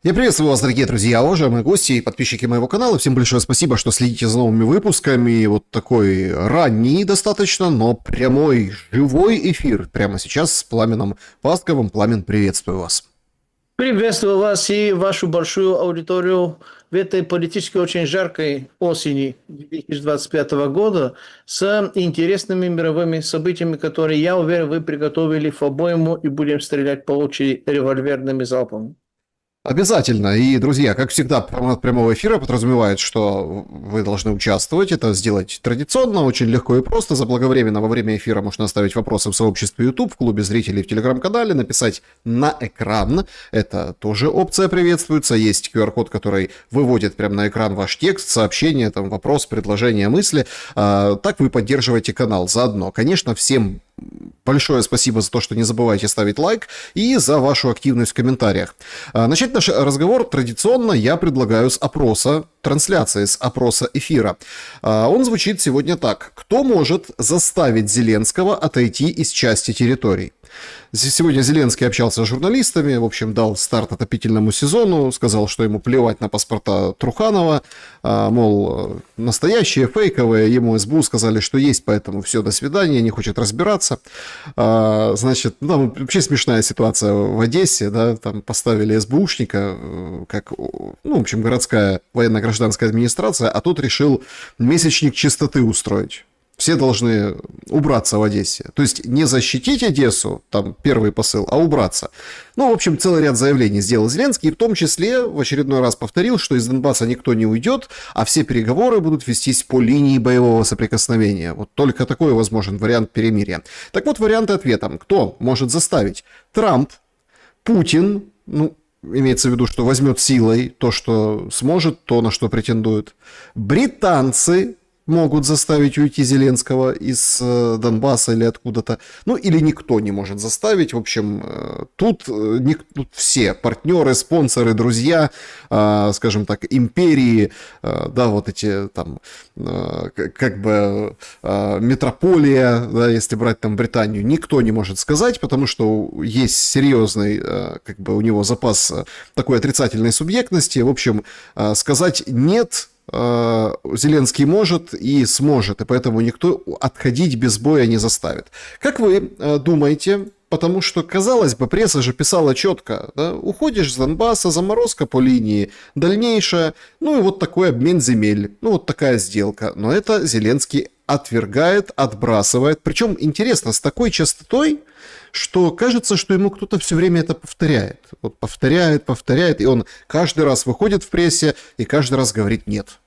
Я приветствую вас, дорогие друзья, уважаемые гости и подписчики моего канала. Всем большое спасибо, что следите за новыми выпусками. Вот такой ранний достаточно, но прямой, живой эфир прямо сейчас с Пламеном Пастковым. Пламен, приветствую вас. Приветствую вас и вашу большую аудиторию в этой политически очень жаркой осени 2025 года с интересными мировыми событиями, которые, я уверен, вы приготовили по обоему и будем стрелять по очереди револьверными залпами. Обязательно. И, друзья, как всегда, формат прямого эфира подразумевает, что вы должны участвовать. Это сделать традиционно, очень легко и просто. Заблаговременно во время эфира можно оставить вопросы в сообществе YouTube, в клубе зрителей в Телеграм-канале, написать на экран. Это тоже опция приветствуется. Есть QR-код, который выводит прямо на экран ваш текст, сообщение, там, вопрос, предложение, мысли. Так вы поддерживаете канал заодно. Конечно, всем большое спасибо за то, что не забывайте ставить лайк и за вашу активность в комментариях. Начать наш разговор традиционно я предлагаю с опроса, трансляции с опроса эфира. Он звучит сегодня так. Кто может заставить Зеленского отойти из части территорий? Сегодня Зеленский общался с журналистами, в общем, дал старт отопительному сезону, сказал, что ему плевать на паспорта Труханова, мол, настоящие, фейковые, ему СБУ сказали, что есть, поэтому все, до свидания, не хочет разбираться. Значит, ну, там вообще смешная ситуация в Одессе, да, там поставили СБУшника, как, ну, в общем, городская военно-гражданская администрация, а тут решил месячник чистоты устроить. Все должны убраться в Одессе. То есть не защитить Одессу, там первый посыл, а убраться. Ну, в общем, целый ряд заявлений сделал Зеленский, и в том числе в очередной раз повторил, что из Донбасса никто не уйдет, а все переговоры будут вестись по линии боевого соприкосновения. Вот только такой возможен вариант перемирия. Так вот, варианты ответа. Кто может заставить? Трамп, Путин, ну, имеется в виду, что возьмет силой то, что сможет, то, на что претендует. Британцы могут заставить уйти Зеленского из Донбасса или откуда-то. Ну, или никто не может заставить. В общем, тут все партнеры, спонсоры, друзья, скажем так, империи, да, вот эти там, как бы, метрополия, да, если брать там Британию, никто не может сказать, потому что есть серьезный, как бы, у него запас такой отрицательной субъектности. В общем, сказать «нет» Зеленский может и сможет, и поэтому никто отходить без боя не заставит. Как вы думаете, потому что, казалось бы, пресса же писала четко, да? Уходишь с Донбасса, заморозка по линии, дальнейшая, ну и вот такой обмен земель, ну вот такая сделка. Но это Зеленский отвергает, отбрасывает, причем, интересно, с такой частотой, что кажется, что ему кто-то все время это повторяет. Вот повторяет, и он каждый раз выходит в прессе и каждый раз говорит «нет».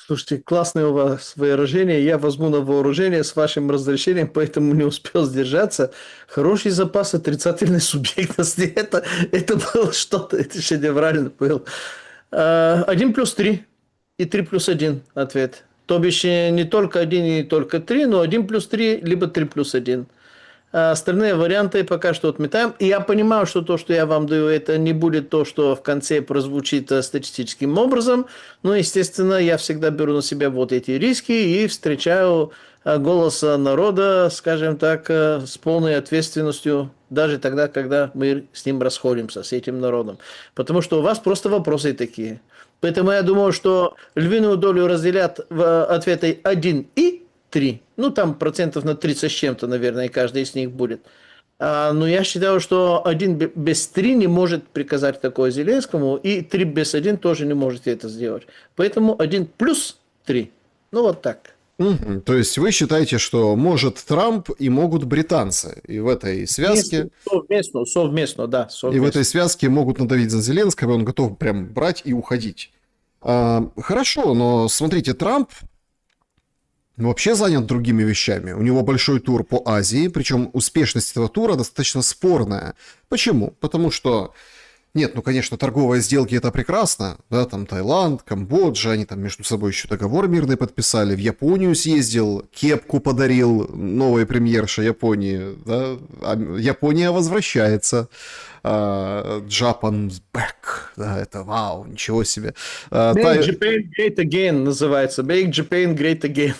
Слушайте, классное у вас выражение. Я возьму на вооружение с вашим разрешением, поэтому не успел сдержаться. Хороший запас отрицательной субъектности. Это было что-то, это шедеврально было. 1+3 и 3+1 ответ. То бишь не только 1 и не только 3, но 1+3, либо 3+1. А остальные варианты пока что отметаем. И я понимаю, что то, что я вам даю, это не будет то, что в конце прозвучит статистическим образом. Но, естественно, я всегда беру на себя вот эти риски и встречаю голос народа, скажем так, с полной ответственностью, даже тогда, когда мы с ним расходимся, с этим народом. Потому что у вас просто вопросы такие. Поэтому я думаю, что львиную долю разделят в ответы 1 и 3. Ну, там процентов на 30 с чем-то, наверное, каждый из них будет. Но я считаю, что 1 без 3 не может приказать такое Зеленскому, и 3 без 1 тоже не может это сделать. Поэтому 1+3. Ну, вот так. Угу. То есть вы считаете, что может Трамп и могут британцы, и в этой связке... Совместно, да. Совместно. И в этой связке могут надавить на Зеленского, и он готов прям брать и уходить. Хорошо, но смотрите, Трамп вообще занят другими вещами. У него большой тур по Азии, причем успешность этого тура достаточно спорная. Почему? Потому что, нет, ну, конечно, торговые сделки это прекрасно, да, там Таиланд, Камбоджа, они там между собой еще договор мирный подписали, в Японию съездил, кепку подарил новой премьерше Японии, да, а Япония возвращается. Japan's back. Да, это вау, ничего себе. Make Japan great again называется. Make Japan great again.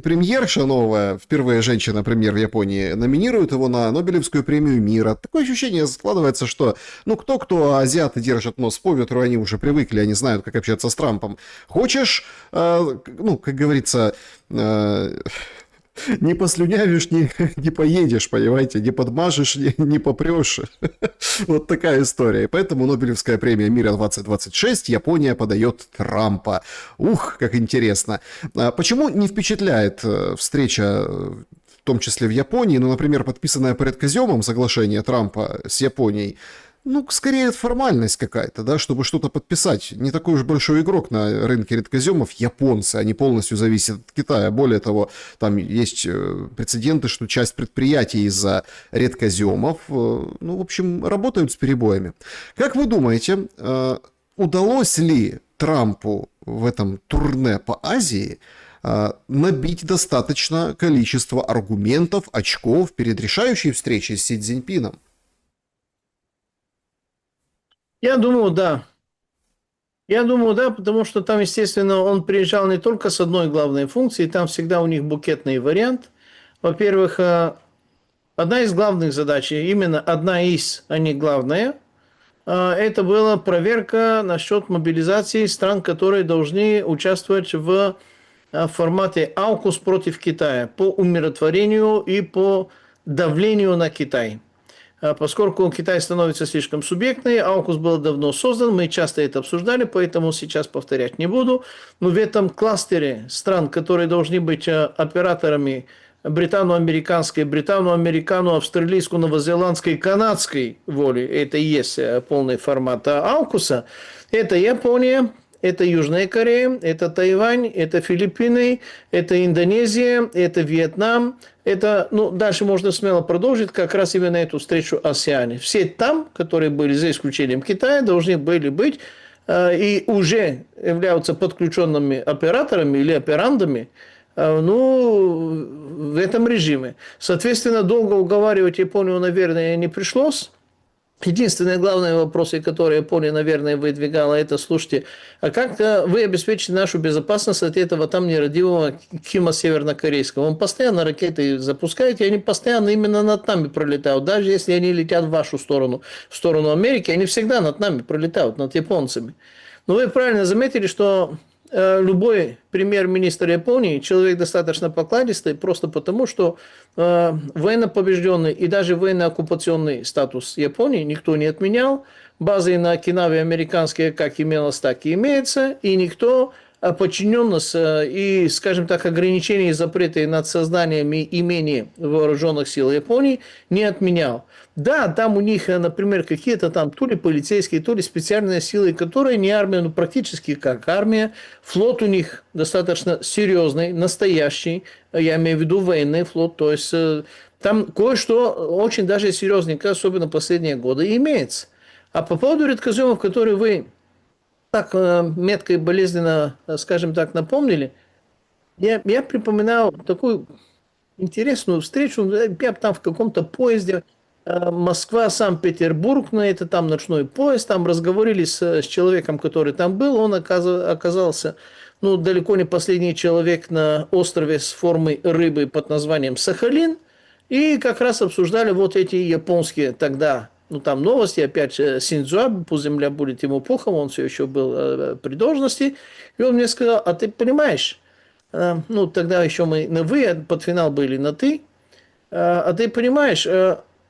Премьерша новая, впервые женщина-премьер в Японии, номинирует его на Нобелевскую премию мира. Такое ощущение складывается, что, ну, кто, азиаты держат нос по ветру, они уже привыкли, они знают, как общаться с Трампом. Хочешь, ну, как говорится, не послюнявишь, не поедешь, понимаете, не подмажешь, не попрешь. Вот такая история. И поэтому Нобелевская премия мира 2026 Япония подает Трампа. Ух, как интересно. Почему не впечатляет встреча, в том числе в Японии, ну, например, подписанное по редкоземам соглашение Трампа с Японией? Ну, скорее, это формальность какая-то, да, чтобы что-то подписать. Не такой уж большой игрок на рынке редкоземов японцы, они полностью зависят от Китая. Более того, там есть прецеденты, что часть предприятий из-за редкоземов, ну, в общем, работают с перебоями. Как вы думаете, удалось ли Трампу в этом турне по Азии набить достаточно количество аргументов, очков перед решающей встречей с Си Цзиньпином? Я думаю, да. Я думаю, да, потому что там, естественно, он приезжал не только с одной главной функцией, там всегда у них букетный вариант. Во-первых, одна из главных задач, именно одна из, а не главная, это была проверка насчет мобилизации стран, которые должны участвовать в формате AUKUS против Китая по умиротворению и по давлению на Китай. Поскольку Китай становится слишком субъектный, AUKUS был давно создан, мы часто это обсуждали, поэтому сейчас повторять не буду. Но в этом кластере стран, которые должны быть операторами британо-американской, британо-американо-австралийской, новозеландской, канадской воли, это и есть полный формат AUKUS, это Япония, это Южная Корея, это Тайвань, это Филиппины, это Индонезия, это Вьетнам. Это, ну, дальше можно смело продолжить как раз именно эту встречу АСЕАНе. Все там, которые были, за исключением Китая, должны были быть и уже являются подключенными операторами или операндами, ну, в этом режиме. Соответственно, долго уговаривать Японию, наверное, не пришлось. Единственные главные вопросы, которые Япония, наверное, выдвигала, это, слушайте, а как вы обеспечите нашу безопасность от этого там нерадивого Кима Севернокорейского? Он постоянно ракеты запускает, и они постоянно именно над нами пролетают. Даже если они летят в вашу сторону, в сторону Америки, они всегда над нами пролетают, над японцами. Но вы правильно заметили, что любой премьер-министр Японии человек достаточно покладистый, просто потому, что военно-побежденный и даже военно-оккупационный статус Японии никто не отменял. Базы на Окинаве американские как имелось, так и имеется. И никто подчиненность и, скажем так, ограничения и запреты над созданиями имений вооруженных сил Японии не отменял. Да, там у них, например, какие-то там то ли полицейские, то ли специальные силы, которые не армия, но практически как армия. Флот у них достаточно серьезный, настоящий, я имею в виду военный флот, то есть там кое-что очень даже серьезненько, особенно последние годы, имеется. А по поводу редкоземов, которые вы так метко и болезненно, скажем так, напомнили, я припоминал такую интересную встречу, я там в каком-то поезде, Москва, Санкт-Петербург, на это там ночной поезд, там разговорили с человеком, который там был, он оказался, ну, далеко не последний человек на острове с формой рыбы под названием Сахалин, и как раз обсуждали вот эти японские тогда, ну, там новости, опять Синдзо Абе, пусть земля будет ему пухом, он все еще был при должности, и он мне сказал, а ты понимаешь, ну, тогда еще мы на «вы», под финал были на «ты», а ты понимаешь,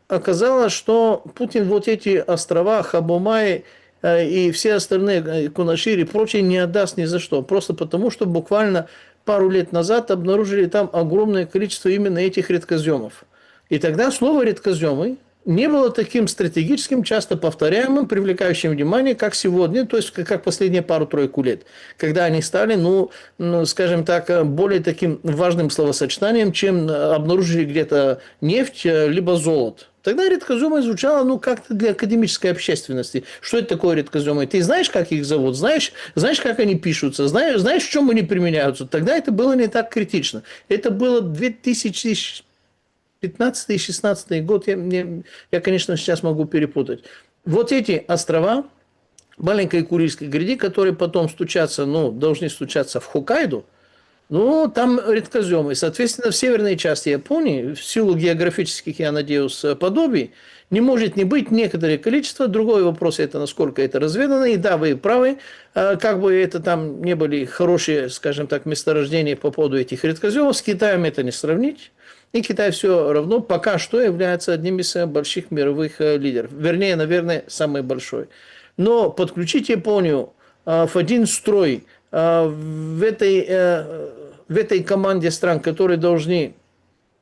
оказалось, что Путин вот эти острова, Хабомаи и все остальные, Кунашир и прочее, не отдаст ни за что. Просто потому, что буквально пару лет назад обнаружили там огромное количество именно этих редкоземов. И тогда слово «редкоземы» не было таким стратегическим, часто повторяемым, привлекающим внимание, как сегодня, то есть как последние пару-тройку лет, когда они стали, ну, скажем так, более таким важным словосочетанием, чем обнаружили где-то нефть, либо золото. Тогда редкоземы звучало, ну, как-то для академической общественности. Что это такое редкоземы? Ты знаешь, как их зовут? Знаешь, как они пишутся? Знаешь, в чем они применяются? Тогда это было не так критично. Это было 2000 15-й, 16-й год, я, конечно, сейчас могу перепутать. Вот эти острова, маленькой Курильской гряди, которые потом стучатся, ну, должны стучаться в Хоккайдо, ну, там редкоземы. Соответственно, в северной части Японии, в силу географических, я надеюсь, подобий, не может не быть некоторое количество. Другой вопрос, это насколько это разведано. И да, вы правы, как бы это там не были хорошие, скажем так, месторождения по поводу этих редкоземов, с Китаем это не сравнить. И Китай все равно пока что является одним из больших мировых лидеров. Вернее, наверное, самый большой. Но подключить Японию в один строй в этой команде стран, которые должны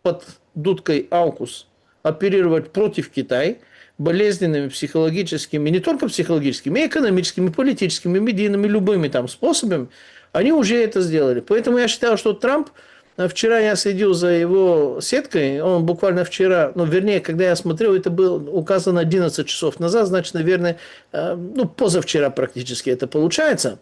под дудкой AUKUS оперировать против Китая, болезненными психологическими, не только психологическими, и экономическими, и политическими, и медийными, любыми там способами, они уже это сделали. Поэтому я считаю, что Трамп, вчера я следил за его сеткой, он буквально вчера, ну, вернее, когда я смотрел, это было указано 11 часов назад, значит, наверное, ну, позавчера практически это получается.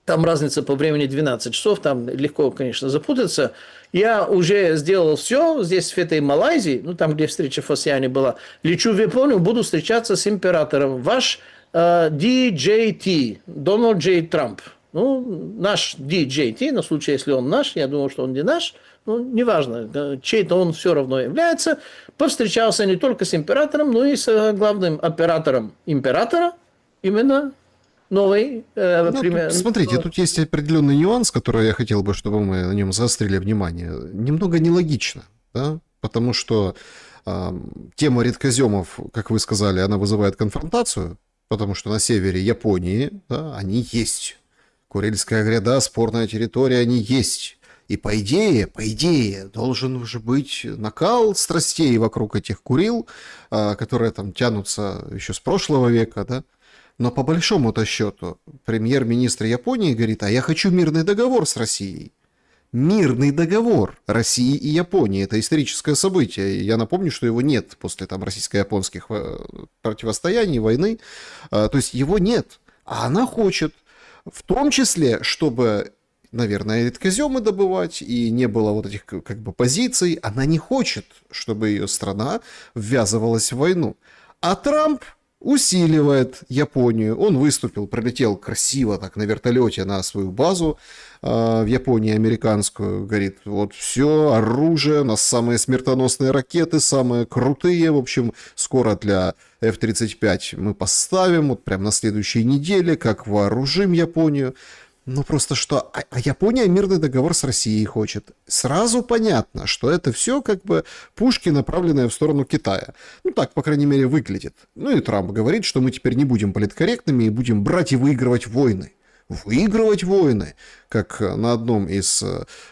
Там разница по времени 12 часов, там легко, конечно, запутаться. Я уже сделал все здесь, в этой Малайзии, ну, там, где встреча в Асиане была. Лечу в Японию, буду встречаться с императором. Ваш DJT, Дональд Джей Трамп. Ну, наш DJT, на случай, если он наш, я думаю, что он не наш, ну, неважно, чей-то он все равно является. Повстречался не только с императором, но и с главным оператором императора, именно новый Ну, пример. смотрите, тут есть определенный нюанс, который я хотел бы, чтобы мы на нем заострили внимание. Немного нелогично, да? Потому что тема редкоземов, как вы сказали, она вызывает конфронтацию, потому что на севере Японии, да, они есть. Курильская гряда, спорная территория, они есть. И по идее, должен уже быть накал страстей вокруг этих Курил, которые там тянутся еще с прошлого века, да? Но по большому-то счету премьер-министр Японии говорит, а я хочу мирный договор с Россией. Мирный договор России и Японии. Это историческое событие. Я напомню, что его нет после там российско-японских противостояний, войны. То есть его нет. А она хочет. В том числе, чтобы, наверное, редкоземы добывать, и не было вот этих как бы позиций. Она не хочет, чтобы ее страна ввязывалась в войну. А Трамп усиливает Японию. Он выступил, прилетел красиво так на вертолете на свою базу в Японии американскую. Говорит, вот все, оружие, у нас самые смертоносные ракеты, самые крутые. В общем, скоро для F-35 мы поставим, вот прям на следующей неделе, как вооружим Японию. Ну просто что, а Япония мирный договор с Россией хочет. Сразу понятно, что это все как бы пушки, направленные в сторону Китая. Ну так, по крайней мере, выглядит. Ну и Трамп говорит, что мы теперь не будем политкорректными и будем брать и выигрывать войны. Выигрывать войны, как на одном из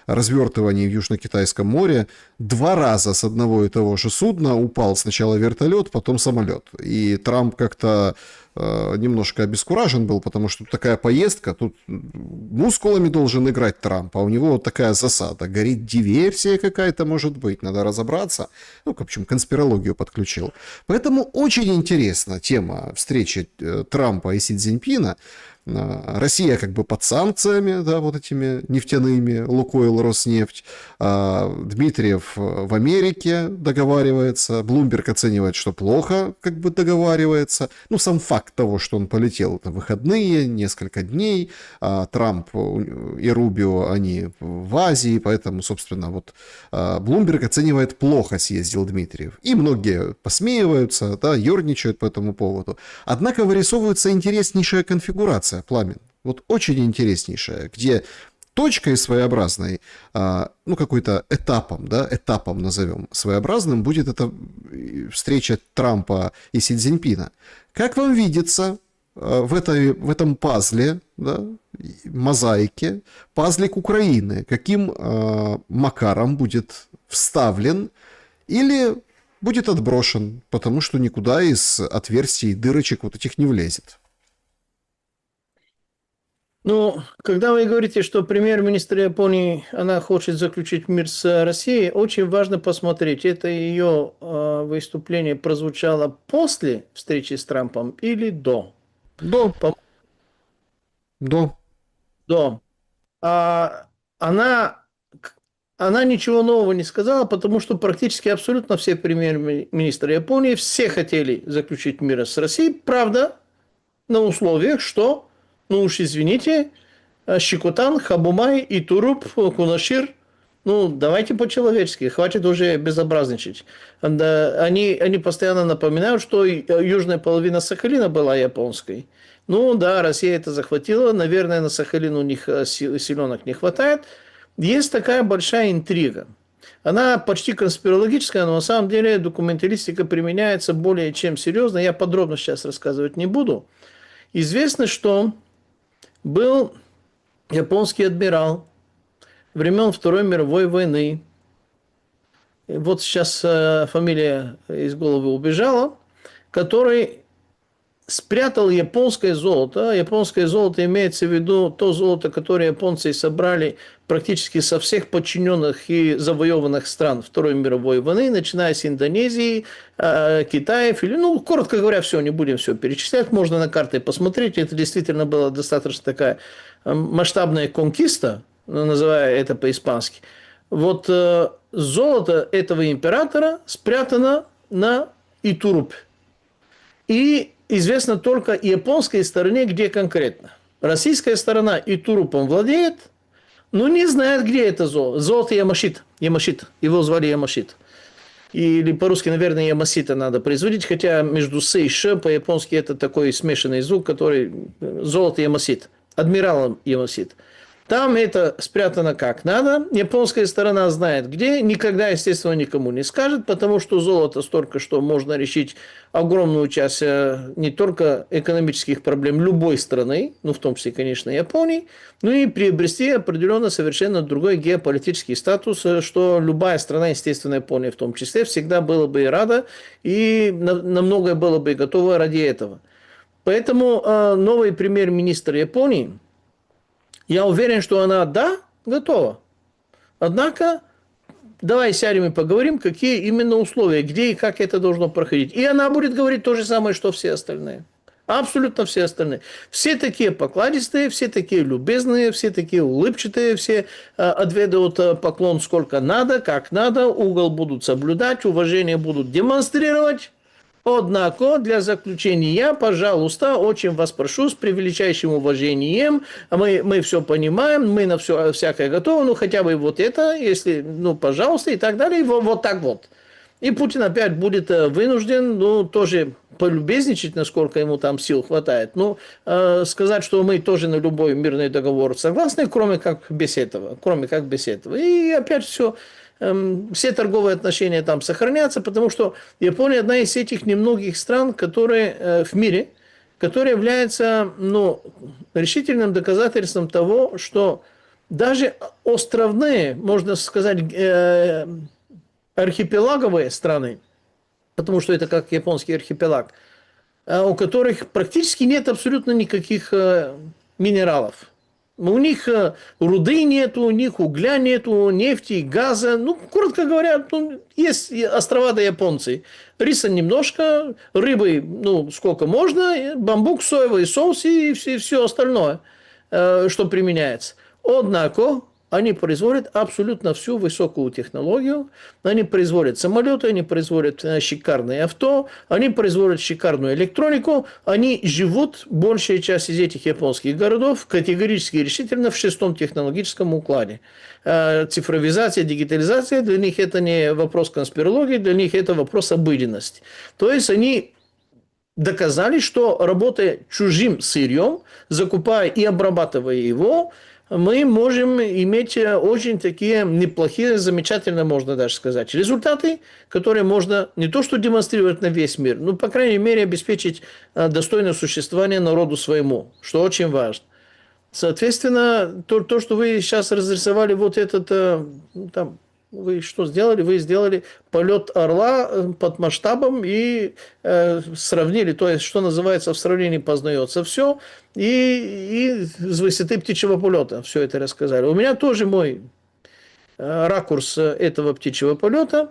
развертываний в Южно-Китайском море 2 раза с одного и того же судна упал сначала вертолет, потом самолет. И Трамп как-то немножко обескуражен был, потому что такая поездка, тут мускулами должен играть Трамп, а у него вот такая засада. Горит диверсия какая-то, может быть, надо разобраться. Ну, в общем, конспирологию подключил. Поэтому очень интересна тема встречи Трампа и Си Цзиньпина. Россия как бы под санкциями, да, вот этими нефтяными, Лукойл, Роснефть. Дмитриев в Америке договаривается. Блумберг оценивает, что плохо как бы договаривается. Ну, сам факт того, что он полетел на выходные, несколько дней. Трамп и Рубио, они в Азии, поэтому, собственно, вот Блумберг оценивает, плохо съездил Дмитриев. И многие посмеиваются, да, ерничают по этому поводу. Однако вырисовывается интереснейшая конфигурация, Пламен. Вот очень интереснейшая, где точкой своеобразной, ну, какой-то этапом, да, этапом назовем своеобразным, будет эта встреча Трампа и Си Цзиньпина. Как вам видится в этом пазле, да, мозаике, пазлик Украины, каким макаром будет вставлен или будет отброшен, потому что никуда из отверстий, дырочек вот этих не влезет? Ну, когда вы говорите, что премьер-министр Японии, она хочет заключить мир с Россией, очень важно посмотреть, это ее выступление прозвучало после встречи с Трампом или до? До. До. До. Она она ничего нового не сказала, потому что практически абсолютно все премьер-министры Японии все хотели заключить мир с Россией. Правда, на условиях, что, ну уж извините, Щекотан, Хабумай и Туруп, Кунашир, ну, давайте по-человечески, хватит уже безобразничать. Они постоянно напоминают, что южная половина Сахалина была японской. Ну да, Россия это захватила, наверное, на Сахалин у них силенок не хватает. Есть такая большая интрига. Она почти конспирологическая, но на самом деле документалистика применяется более чем серьезно. Я подробно сейчас рассказывать не буду. Известно, что был японский адмирал времен Второй мировой войны. И вот сейчас фамилия из головы убежала, который спрятал японское золото. Японское золото имеется в виду то золото, которое японцы собрали практически со всех подчиненных и завоеванных стран Второй мировой войны, начиная с Индонезии, Китая, Филиппин. Ну, коротко говоря, все, не будем все перечислять. Можно на карте посмотреть. Это действительно была достаточно такая масштабная конкиста, называя это по-испански. Вот золото этого императора спрятано на Итурупе. И известно только японской стороне, где конкретно. Российская сторона Итурупом владеет, но не знает, где это золото. Золото Ямашита. Ямашита. Его звали Ямашита. Или по-русски, наверное, Ямасита надо производить, хотя между С и Ш по-японски это такой смешанный звук, который золото Ямасита. Адмиралом Ямасита. Там это спрятано как надо. Японская сторона знает где. Никогда, естественно, никому не скажет, потому что золото столько, что можно решить огромную часть не только экономических проблем любой страны, ну, в том числе, конечно, Японии, но и приобрести определенно совершенно другой геополитический статус, что любая страна, естественно, Япония в том числе, всегда была бы и рада, и на многое было бы и готова ради этого. Поэтому новый премьер-министр Японии, я уверен, что она, да, готова. Однако, давай сядем и поговорим, какие именно условия, где и как это должно проходить. И она будет говорить то же самое, что все остальные. Абсолютно все остальные. Все такие покладистые, все такие любезные, все такие улыбчатые, все отведают поклон сколько надо, как надо, угол будут соблюдать, уважение будут демонстрировать. Однако, для заключения, пожалуйста, очень вас прошу, с превеличайшим уважением, мы все понимаем, мы на все всякое готовы, ну, хотя бы вот это, если, ну, пожалуйста, и так далее, и вот так вот. И Путин опять будет вынужден, ну, тоже полюбезничать, насколько ему там сил хватает. Ну, сказать, что мы тоже на любой мирный договор согласны, кроме как без этого. И опять все торговые отношения там сохранятся, потому что Япония одна из этих немногих стран, которые в мире, которая является, ну, решительным доказательством того, что даже островные, можно сказать, архипелаговые страны, потому что это как японский архипелаг, у которых практически нет абсолютно никаких минералов. У них руды нету, у них угля нету, нефти, газа. Ну, коротко говоря, ну, есть острова до японцы. Риса немножко, рыбы, ну, сколько можно, бамбук, соевый соус и все остальное, что применяется. Однако, они производят абсолютно всю высокую технологию. Они производят самолеты, они производят шикарные авто, они производят шикарную электронику. Они живут, большая часть из этих японских городов, категорически и решительно в шестом технологическом укладе. Цифровизация, дигитализация, для них это не вопрос конспирологии, для них это вопрос обыденности. То есть, они доказали, что работая чужим сырьем, закупая и обрабатывая его, мы можем иметь очень такие неплохие, замечательно, можно даже сказать, результаты, которые можно не то что демонстрировать на весь мир, но, по крайней мере, обеспечить достойное существование народу своему, что очень важно. Соответственно, то, что вы сейчас разрисовали вот этот, там, вы что сделали? Вы сделали полет орла под масштабом и сравнили, то есть, что называется, в сравнении познается все, и с высоты птичьего полета все это рассказали. У меня тоже мой ракурс этого птичьего полета.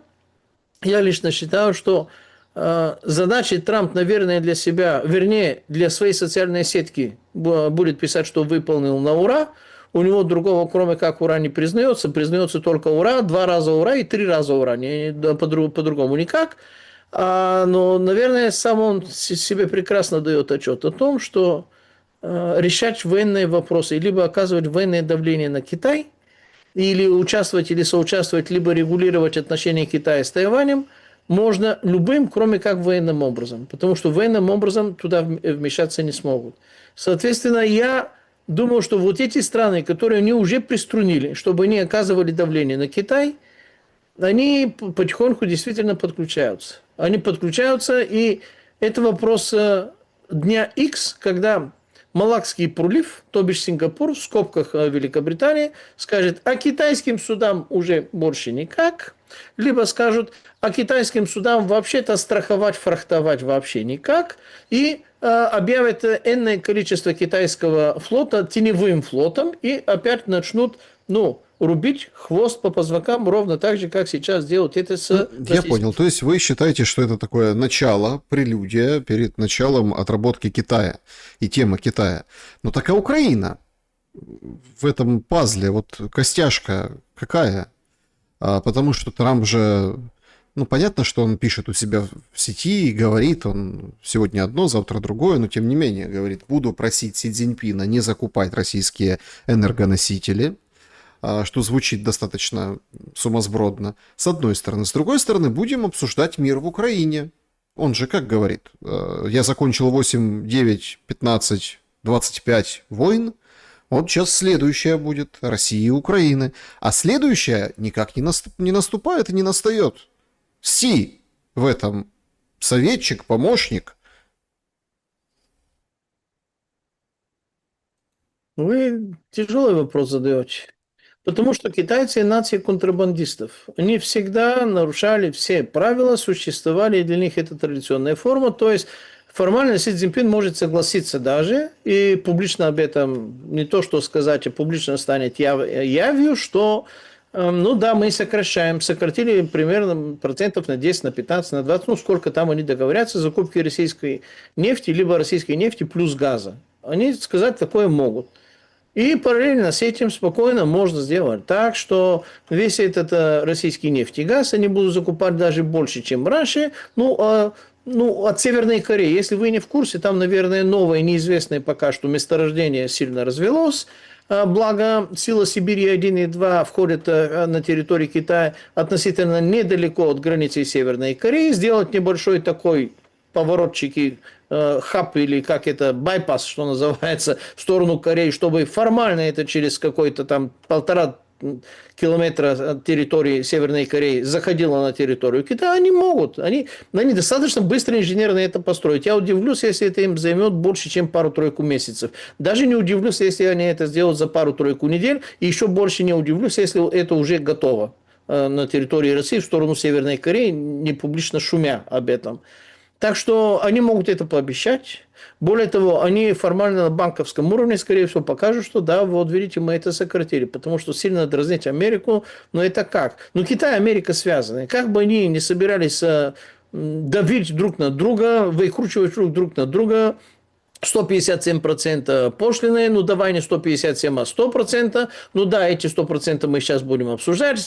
Я лично считаю, что задачи Трамп, наверное, для себя, вернее, для своей социальной сетки будет писать, что выполнил на ура. у него другого, кроме как ура, не признается. Признается только ура, 2 раза ура и 3 раза ура. По-другому никак. Но, наверное, сам он себе прекрасно дает отчет о том, что решать военные вопросы, либо оказывать военное давление на Китай, или участвовать, или соучаствовать, либо регулировать отношения Китая с Тайванем можно любым, кроме как военным образом. Потому что военным образом туда вмешаться не смогут. Соответственно, я думаю, что вот эти страны, которые они уже приструнили, чтобы они оказывали давление на Китай, они потихоньку действительно подключаются. Они подключаются, и это вопрос дня X, когда Малакский пролив, то бишь Сингапур, в скобках Великобритании, скажет, а китайским судам уже больше никак, либо скажут, а китайским судам вообще-то страховать, фрахтовать вообще никак, и объявят энное количество китайского флота теневым флотом, и опять начнут, рубить хвост по позвонкам ровно так же, как сейчас делают это с... Я понял. То есть вы считаете, что это такое начало, прелюдия перед началом отработки Китая и темы Китая. Но так а Украина в этом пазле, вот костяшка какая? Потому что Трамп же... понятно, что он пишет у себя в сети и говорит, он сегодня одно, завтра другое, но тем не менее говорит, буду просить Си Цзиньпина не закупать российские энергоносители, что звучит достаточно сумасбродно, с одной стороны. С другой стороны, будем обсуждать мир в Украине. Он же как говорит, я закончил 8, 9, 15, 25 войн, вот сейчас следующая будет Россия и Украина. А следующая никак не наступает и не настает. Си в этом советчик, помощник. Вы тяжелый вопрос задаете. Потому что китайцы – нация контрабандистов. Они всегда нарушали все правила, существовали, и для них это традиционная форма. То есть, формально Си Цзиньпин может согласиться даже, и публично об этом не то что сказать, а публично станет явью, что мы сократили примерно процентов на 10, на 15, на 20, сколько там они договорятся, закупки российской нефти, либо российской нефти плюс газа. Они сказать такое могут. И параллельно с этим спокойно можно сделать так, что весь этот российский нефть и газ они будут закупать даже больше, чем раньше. От Северной Кореи. Если вы не в курсе, там, наверное, новое, неизвестное пока что месторождение сильно развелось. Благо, сила Сибири-1 и 2 входят на территорию Китая относительно недалеко от границы Северной Кореи. Сделать небольшой такой поворотчик и хаб или как это, байпас, что называется, в сторону Кореи, чтобы формально это через какой-то там 1,5 километра территории Северной Кореи заходило на территорию Китая, они могут. Они достаточно быстро инженерно это построить. Я удивлюсь, если это им займет больше, чем пару-тройку месяцев. Даже не удивлюсь, если они это сделают за пару-тройку недель. И еще больше не удивлюсь, если это уже готово на территории России в сторону Северной Кореи, не публично шумя об этом. Так что они могут это пообещать. Более того, они формально на банковском уровне, скорее всего, покажут, что да, вот видите, мы это сократили. Потому что сильно дразнить Америку, это как? Китай и Америка связаны. Как бы они не собирались давить друг на друга, выкручивать друг на друга, 157% пошлины, давай не 157, а 100%. Эти 100% мы сейчас будем обсуждать.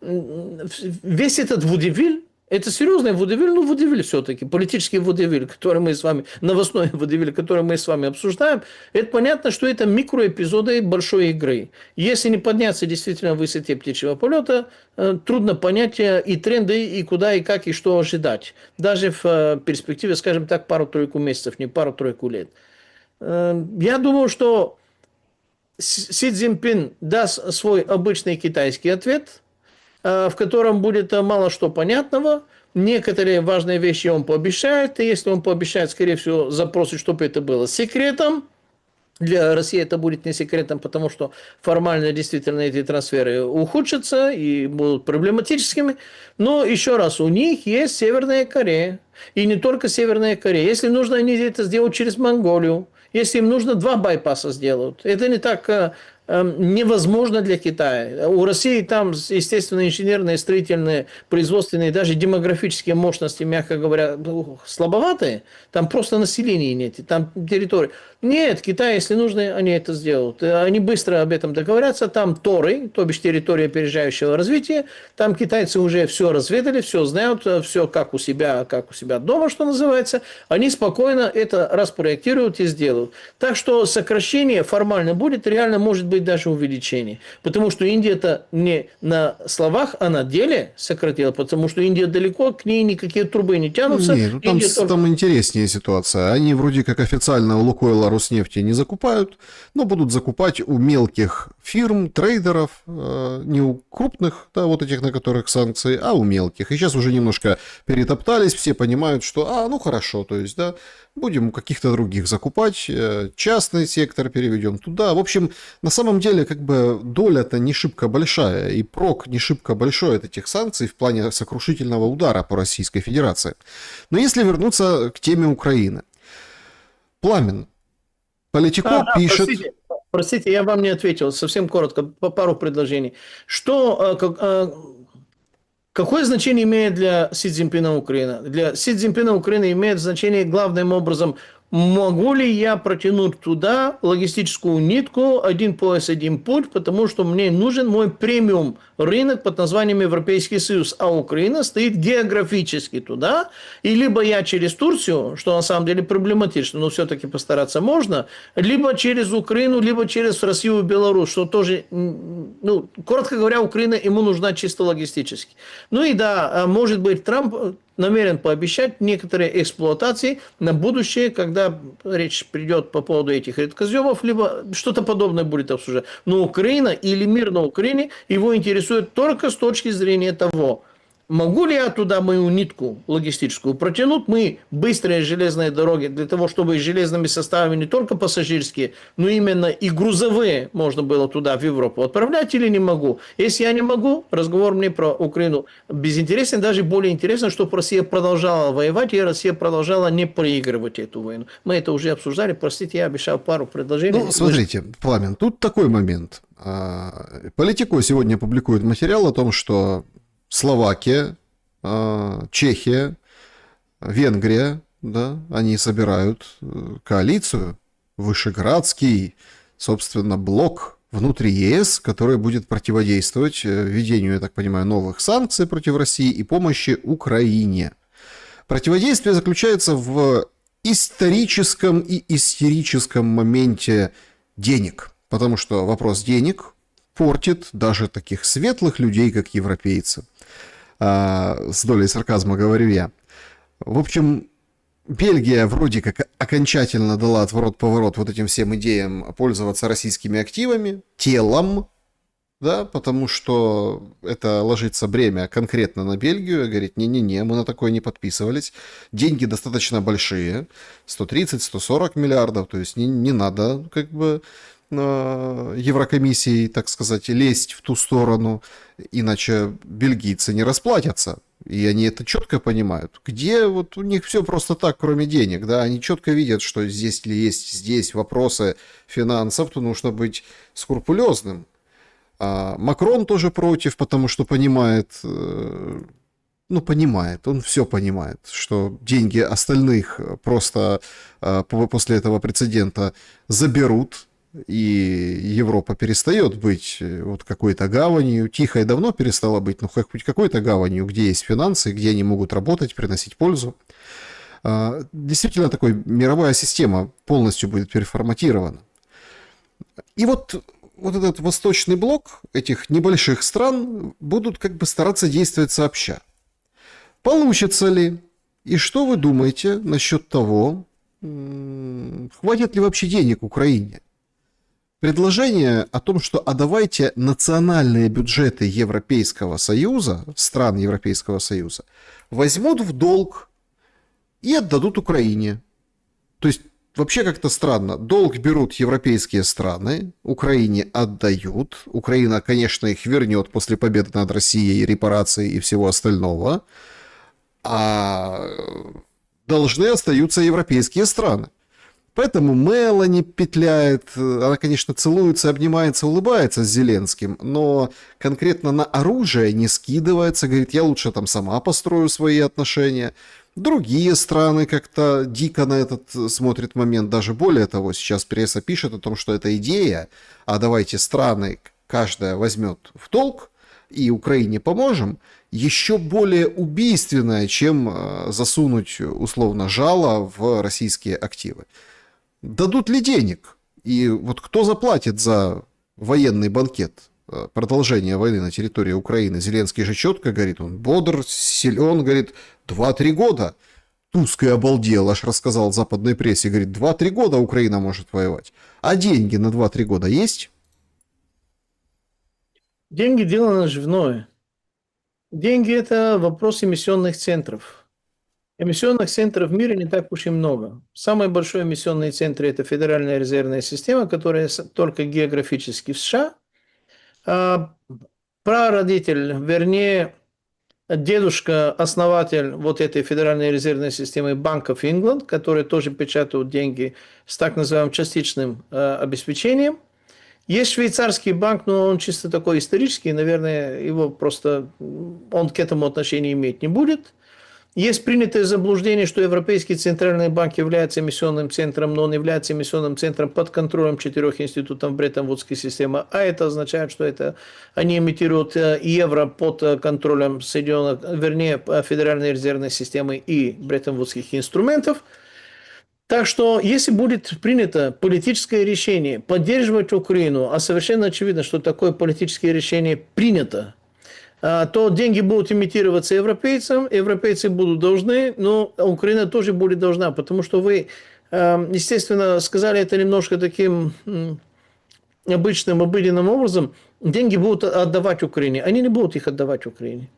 Весь этот водевиль, это серьезный водевиль, водевиль все-таки, политический водевиль, который мы с вами, новостной водевиль, который мы с вами обсуждаем, это понятно, что это микроэпизоды большой игры. Если не подняться действительно в высоте птичьего полета, трудно понять и тренды, и куда, и как, и что ожидать. Даже в перспективе, скажем так, пару-тройку месяцев, не пару-тройку лет. Я думаю, что Си Цзиньпин даст свой обычный китайский ответ, в котором будет мало что понятного. Некоторые важные вещи он пообещает. И если он пообещает, скорее всего, запросит, чтобы это было секретом. Для России это будет не секретом, потому что формально действительно эти трансферы ухудшатся и будут проблематическими. Но еще раз, у них есть Северная Корея. И не только Северная Корея. Если нужно, они это сделают через Монголию. Если им нужно, 2 байпаса сделают. Это не так невозможно для Китая. У России там, естественно, инженерные, строительные, производственные, даже демографические мощности, мягко говоря, слабоватые. Там просто населения нет, там территории. Нет, Китай, если нужно, они это сделают. Они быстро об этом договорятся. Там торы, то бишь территория опережающего развития. Там китайцы уже все разведали, все знают, все как у себя дома, что называется. Они спокойно это распроектируют и сделают. Так что сокращение формально будет, реально может быть даже увеличение. Потому что Индия-то не на словах, а на деле сократила. Потому что Индия далеко, к ней никакие трубы не тянутся. Не, ну там, там интереснее ситуация. Они вроде как официально у Лукойла, Роснефти не закупают, но будут закупать у мелких фирм, трейдеров, не у крупных, да, вот этих, на которых санкции, а у мелких. И сейчас уже немножко перетоптались, все понимают, что, ну хорошо, то есть, да, будем у каких-то других закупать, частный сектор переведем туда. В общем, на самом деле, как бы доля-то не шибко большая, и прок не шибко большой от этих санкций в плане сокрушительного удара по Российской Федерации. Но если вернуться к теме Украины. Пламен. Политико пишет... Простите, я вам не ответил, совсем коротко, по пару предложений. Какое значение имеет для Си Цзиньпина Украина? Для Си Цзиньпина Украина имеет значение главным образом, могу ли я протянуть туда логистическую нитку, один пояс, один путь, потому что мне нужен мой премиум рынок под названием Европейский Союз, а Украина стоит географически туда, и либо я через Турцию, что на самом деле проблематично, но все-таки постараться можно, либо через Украину, либо через Россию и Беларусь, что тоже, ну, коротко говоря, Украина ему нужна чисто логистически. Ну и да, может быть, Трамп намерен пообещать некоторые эксплуатации на будущее, когда речь придет по поводу этих редкоземов, либо что-то подобное будет обсуждать. Но Украина или мир на Украине его интересует только с точки зрения того, могу ли я туда мою нитку логистическую протянуть, мы быстрые железные дороги для того, чтобы железными составами не только пассажирские, но именно и грузовые можно было туда, в Европу, отправлять или не могу. Если я не могу, разговор мне про Украину безинтересен, даже более интересно, чтобы Россия продолжала воевать, и Россия продолжала не проигрывать эту войну. Мы это уже обсуждали, простите, я обещал пару предложений. Ну, смотрите, Пламен, тут такой момент. Политико сегодня публикует материал о том, что Словакия, Чехия, Венгрия, да, они собирают коалицию, Вышеградский, собственно, блок внутри ЕС, который будет противодействовать введению, я так понимаю, новых санкций против России и помощи Украине. Противодействие заключается в историческом и истерическом моменте денег, потому что вопрос денег портит даже таких светлых людей, как европейцы. С долей сарказма говорю я. В общем, Бельгия вроде как окончательно дала отворот-поворот вот этим всем идеям пользоваться российскими активами, телом, да, потому что это ложится бремя конкретно на Бельгию, говорит, не-не-не, мы на такое не подписывались. Деньги достаточно большие, 130-140 миллиардов, то есть не надо как бы Еврокомиссии, так сказать, лезть в ту сторону, иначе бельгийцы не расплатятся. И они это четко понимают. Где вот у них все просто так, кроме денег, да, они четко видят, что здесь есть здесь вопросы финансов, то нужно быть скрупулезным. А Макрон тоже против, потому что понимает, он все понимает, что деньги остальных просто после этого прецедента заберут, и Европа перестает быть вот какой-то гаванью. Тихой давно перестала быть, но хоть какой-то гаванью, где есть финансы, где они могут работать, приносить пользу. Действительно, такой мировая система полностью будет переформатирована. И вот этот восточный блок этих небольших стран будут как бы стараться действовать сообща. Получится ли? И что вы думаете насчет того, хватит ли вообще денег Украине? Предложение о том, что давайте национальные бюджеты Европейского Союза, стран Европейского Союза, возьмут в долг и отдадут Украине. То есть вообще как-то странно. Долг берут европейские страны, Украине отдают. Украина, конечно, их вернет после победы над Россией, репараций и всего остального. А должны остаются европейские страны. Поэтому Мелани петляет, она, конечно, целуется, обнимается, улыбается с Зеленским, но конкретно на оружие не скидывается, говорит, я лучше там сама построю свои отношения. Другие страны как-то дико на этот смотрят момент, даже более того, сейчас пресса пишет о том, что это идея, а давайте страны, каждая возьмет в долг, и Украине поможем, еще более убийственная, чем засунуть условно жало в российские активы. Дадут ли денег? И вот кто заплатит за военный банкет, продолжение войны на территории Украины? Зеленский же четко говорит, он бодр, силен, говорит, 2-3 года. Туск и обалдел, аж рассказал в западной прессе, говорит, 2-3 года Украина может воевать. А деньги на 2-3 года есть? Деньги – дело наживное. Деньги – это вопрос эмиссионных центров. Эмиссионных центров в мире не так уж и много. Самый большой эмиссионный центр – это Федеральная резервная система, которая только географически в США. А прародитель, вернее, дедушка, основатель вот этой Федеральной резервной системы Bank of England, которые тоже печатают деньги с так называемым частичным обеспечением. Есть швейцарский банк, но он чисто такой исторический, наверное, его просто он к этому отношения иметь не будет. Есть принятое заблуждение, что Европейский центральный банк является эмиссионным центром, но он является эмиссионным центром под контролем 4 институтов Бреттон-Вудской системы, а это означает, что они эмитируют евро под контролем Федеральной резервной системы и Бреттон-Вудских инструментов. Так что, если будет принято политическое решение поддерживать Украину, а совершенно очевидно, что такое политическое решение принято, то деньги будут имитироваться европейцам, европейцы будут должны, но Украина тоже будет должна, потому что вы, естественно, сказали это немножко таким обычным, обыденным образом, деньги будут отдавать Украине, они не будут их отдавать Украине.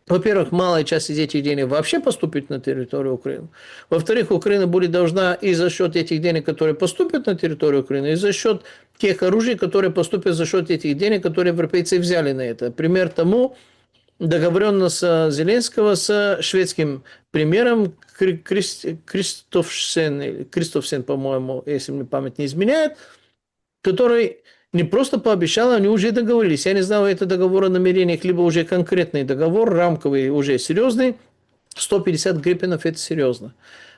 Во-первых, малая часть из этих денег вообще поступит на территорию Украины. Во-вторых, Украина будет должна и за счет этих денег, которые поступят на территорию Украины, и за счет тех оружий, которые поступят за счет этих денег, которые европейцы взяли на это. Пример тому договоренность Зеленского с шведским премьером Кристофсен, по-моему, если мне память не изменяет, который не просто пообещал, они уже договорились. Я не знаю, это договор о намерениях, либо уже конкретный договор, рамковый, уже серьезный. 150 гриппенов – это серьезно.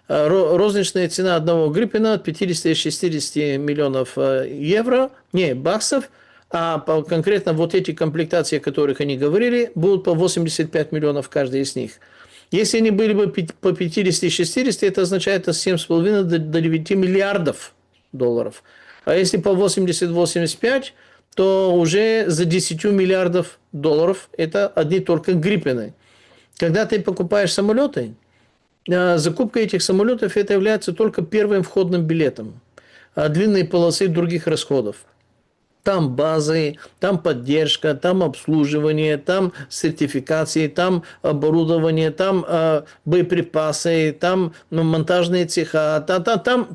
Розничная цена одного гриппена от 50-60 миллионов баксов, а конкретно вот эти комплектации, о которых они говорили, будут по 85 миллионов каждый из них. Если они были бы по 50-60, это означает от 7,5 до 9 миллиардов долларов. А если по 80-85, то уже за 10 миллиардов долларов это одни только гриппены. Когда ты покупаешь самолеты, закупка этих самолетов это является только первым входным билетом. Длинные полосы других расходов. Там базы, там поддержка, там обслуживание, там сертификации, там оборудование, там боеприпасы, там монтажные цеха.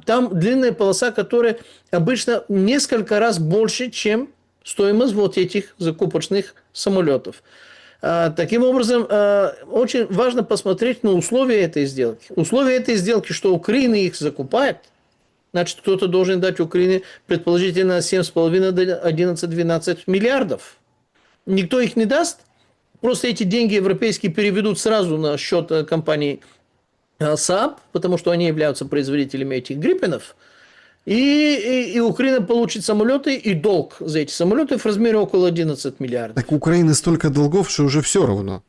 Там длинная полоса, которая обычно несколько раз больше, чем стоимость вот этих закупочных самолетов. Таким образом, очень важно посмотреть на условия этой сделки. Условия этой сделки, что Украина их закупает, значит, кто-то должен дать Украине предположительно 7,5 до 11-12 миллиардов. Никто их не даст. Просто эти деньги европейские переведут сразу на счет компании Saab, потому что они являются производителями этих гриппенов. И Украина получит самолеты и долг за эти самолеты в размере около 11 миллиардов. Так у Украины столько долгов, что уже все равно.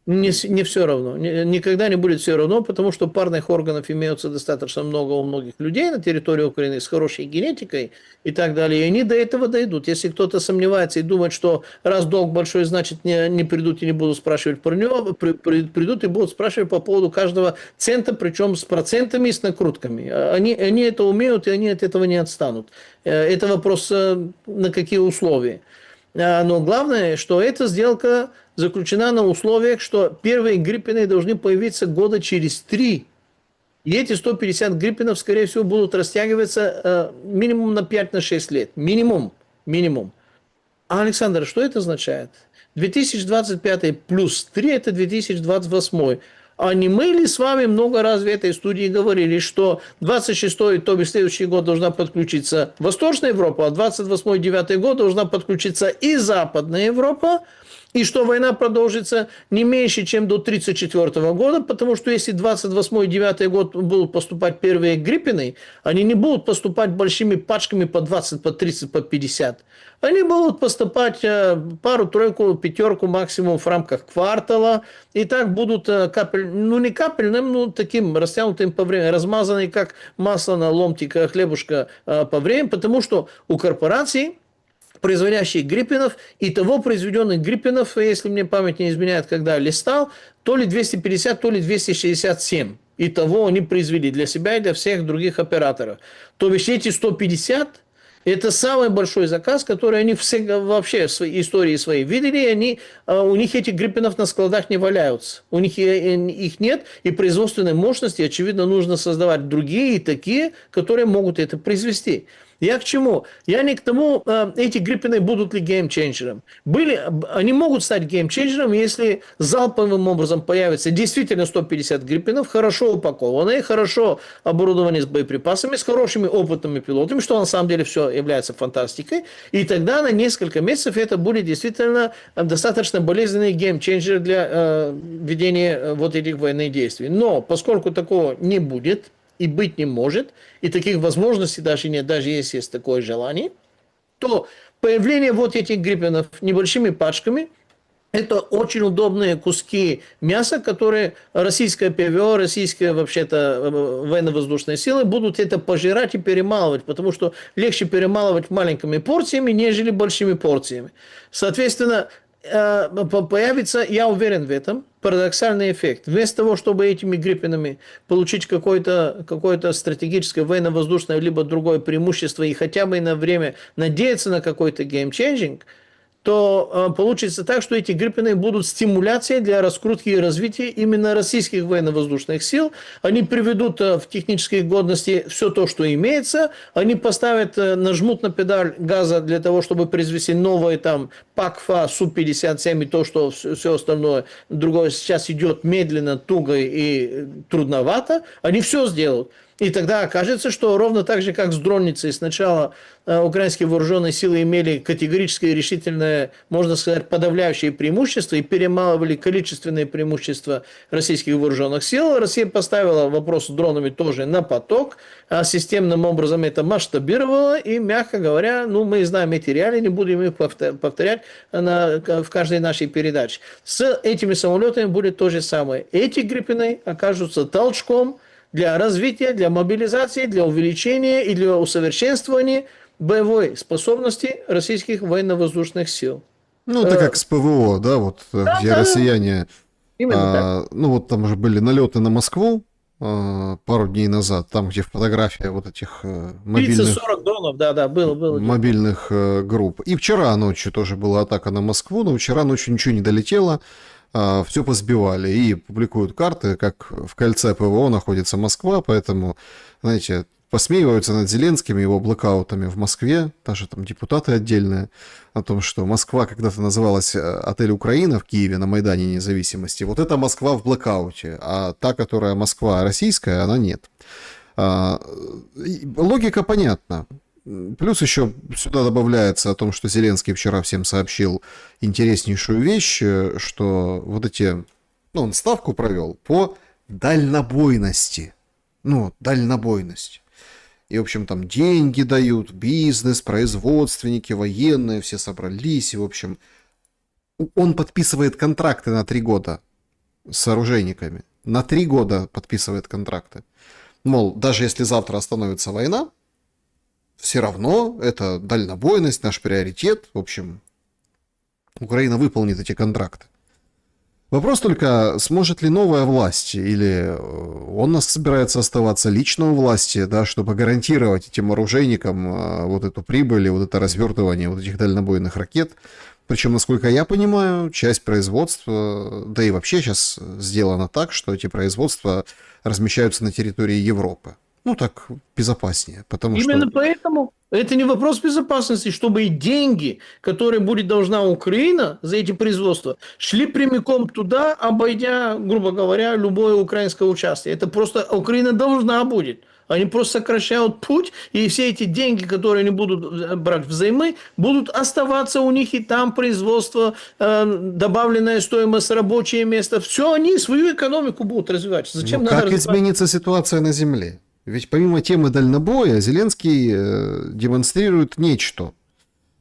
Не все равно. Никогда не будет все равно, потому что парных органов имеется достаточно много у многих людей на территории Украины с хорошей генетикой и так далее. И они до этого дойдут. Если кто-то сомневается и думает, что раз долг большой, значит не придут и не будут спрашивать про него, придут и будут спрашивать по поводу каждого цента, причем с процентами и с накрутками. Они это умеют, и они от этого не отстанут. Это вопрос, на какие условия. Но главное, что эта сделка заключена на условиях, что первые гриппены должны появиться года через 3. И эти 150 гриппенов, скорее всего, будут растягиваться минимум на 5-6 лет. Минимум. А, Александр, что это означает? 2025 плюс 3 – это 2028. А не мы ли с вами много раз в этой студии говорили, что 26-й, то бишь следующий год, должна подключиться Восточная Европа, а 28-й, 9-й год должна подключиться и Западная Европа, и что война продолжится не меньше, чем до 1934 года, потому что если 28-й, 9-й год будут поступать первые Гриппины, они не будут поступать большими пачками по 20, по 30, по 50. Они будут поступать пару, тройку, пятерку максимум в рамках квартала, и так будут ну не капельным, но таким растянутым по времени, размазанный как масло на ломтик хлебушка по времени, потому что у корпораций, производящих гриппинов, и того произведенных гриппинов, если мне память не изменяет, когда листал, то ли 250, то ли 267. И того они произвели для себя и для всех других операторов. То бишь эти 150 это самый большой заказ, который они всегда, вообще в своей истории своей видели. Они, у них этих гриппинов на складах не валяются. У них их нет, и производственной мощности, очевидно, нужно создавать другие, такие, которые могут это произвести. Я к чему? Я не к тому, эти гриппины будут ли геймченджером. Они могут стать геймченджером, если залповым образом появится действительно 150 гриппинов, хорошо упакованные, хорошо оборудованные с боеприпасами, с хорошими опытными пилотами, что на самом деле все является фантастикой. И тогда на несколько месяцев это будет действительно достаточно болезненный геймченджер для ведения вот этих военных действий. Но поскольку такого не будет, и быть не может, и таких возможностей даже нет, даже если есть такое желание, то появление вот этих гриппинов небольшими пачками – это очень удобные куски мяса, которые российское ПВО, российские вообще-то военно-воздушные силы будут это пожирать и перемалывать, потому что легче перемалывать маленькими порциями, нежели большими порциями. Соответственно, появится, я уверен в этом, парадоксальный эффект. Вместо того, чтобы этими гриппинами получить какое-то стратегическое военно-воздушное либо другое преимущество и хотя бы на время надеяться на какой-то геймченджинг, то получится так, что эти гриппины будут стимуляцией для раскрутки и развития именно российских военно-воздушных сил. Они приведут в технической годности все то, что имеется. Они поставят, нажмут на педаль газа для того, чтобы произвести новые там ПАКФА, Су-57 и то, что все остальное другое сейчас идет медленно, туго и трудновато. Они все сделают. И тогда окажется, что ровно так же, как с дронницей, сначала украинские вооруженные силы имели категорическое и решительное, можно сказать, подавляющее преимущество и перемалывали количественные преимущества российских вооруженных сил. Россия поставила вопрос с дронами тоже на поток, а системным образом это масштабировала, и, мягко говоря, ну, мы знаем эти реалии, не будем их повторять в каждой нашей передаче. С этими самолетами будет то же самое. Эти гриппины окажутся толчком для развития, для мобилизации, для увеличения и для усовершенствования боевой способности российских военно-воздушных сил. Ну, это как с ПВО, да, вот, где россияне, ну, вот там уже были налеты на Москву пару дней назад, там, где фотография вот этих мобильных... 30-40 дронов, да, было. Мобильных групп. И вчера ночью тоже была атака на Москву, но вчера ночью ничего не долетело. Все позбивали и публикуют карты, как в кольце ПВО находится Москва, поэтому, знаете, посмеиваются над Зеленским и его блэкаутами в Москве, даже там депутаты отдельные, о том, что Москва когда-то называлась отель Украина в Киеве на Майдане Независимости. Вот это Москва в блэкауте, а та, которая Москва российская, она нет. Логика понятна. Плюс еще сюда добавляется о том, что Зеленский вчера всем сообщил интереснейшую вещь, что вот эти... Ну, он ставку провел по дальнобойности. Ну, дальнобойность. И, в общем, там деньги дают, бизнес, производственники, военные, все собрались. И, в общем, он подписывает контракты на 3 года с оружейниками. На 3 года подписывает контракты. Мол, даже если завтра остановится война, все равно это дальнобойность, наш приоритет. В общем, Украина выполнит эти контракты. Вопрос только, сможет ли новая власть, или он нас собирается оставаться лично у власти, да, чтобы гарантировать этим оружейникам вот эту прибыль и вот это развертывание вот этих дальнобойных ракет. Причем, насколько я понимаю, часть производства, да и вообще сейчас сделано так, что эти производства размещаются на территории Европы. Ну, так безопаснее, потому Именно что... поэтому Это не вопрос безопасности, чтобы и деньги, которые будет должна Украина за эти производства, шли прямиком туда, обойдя, грубо говоря, любое украинское участие. Это просто Украина должна будет. Они просто сокращают путь, и все эти деньги, которые они будут брать взаймы, будут оставаться у них, и там производство, добавленная стоимость, рабочее место. Все, они свою экономику будут развивать. Зачем Но надо как развивать? изменится ситуация на земле? Ведь помимо темы дальнобоя, Зеленский демонстрирует нечто.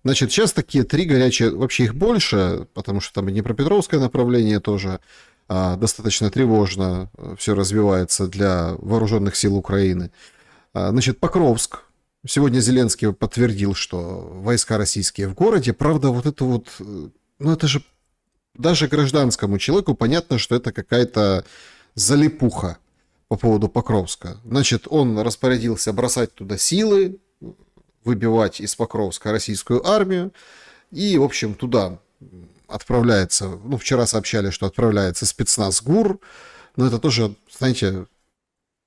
Значит, сейчас такие три горячие, вообще их больше, потому что там и Днепропетровское направление тоже достаточно тревожно все развивается для вооруженных сил Украины. Значит, Покровск. Сегодня Зеленский подтвердил, что войска российские в городе. Правда, вот это вот, ну это же даже гражданскому человеку понятно, что это какая-то залипуха по поводу Покровска. Значит, он распорядился бросать туда силы, выбивать из Покровска российскую армию, и, в общем, туда отправляется, ну, вчера сообщали, что отправляется спецназ ГУР, но это тоже, знаете,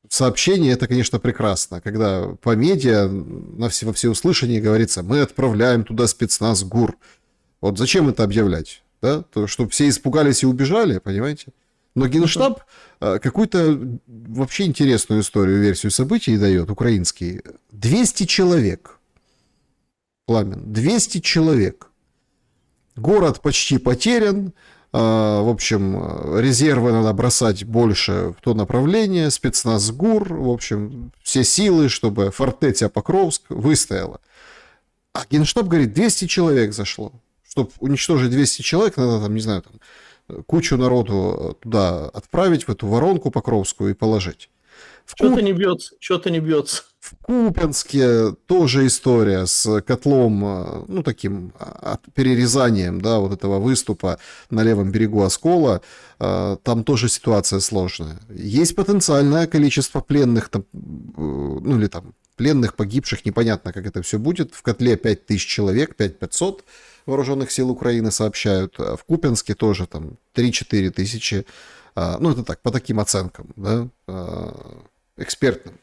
сообщение, это, конечно, прекрасно, когда по медиа во всеуслышание говорится, мы отправляем туда спецназ ГУР. Вот зачем это объявлять? Да? Чтобы все испугались и убежали, понимаете? Но Генштаб какую-то вообще интересную историю, версию событий дает, украинский. 200 человек. Пламен. 200 человек. Город почти потерян. В общем, резервы надо бросать больше в то направление. Спецназ ГУР. В общем, все силы, чтобы фортеця Покровск выстояла. А Генштаб говорит, 200 человек зашло. Чтобы уничтожить 200 человек, надо там, не знаю, там, кучу народу туда отправить, в эту воронку Покровскую и положить. Что-то не бьется, что-то не бьется. В Купянске тоже история с котлом, ну, таким перерезанием, да, вот этого выступа на левом берегу Оскола. Там тоже ситуация сложная. Есть потенциальное количество пленных, там, ну, или там пленных, погибших, непонятно, как это все будет. В котле 5000 человек, 5500 вооруженных сил Украины сообщают. В Купянске тоже там 3-4 тысячи. Ну, это так, по таким оценкам, да, экспертным.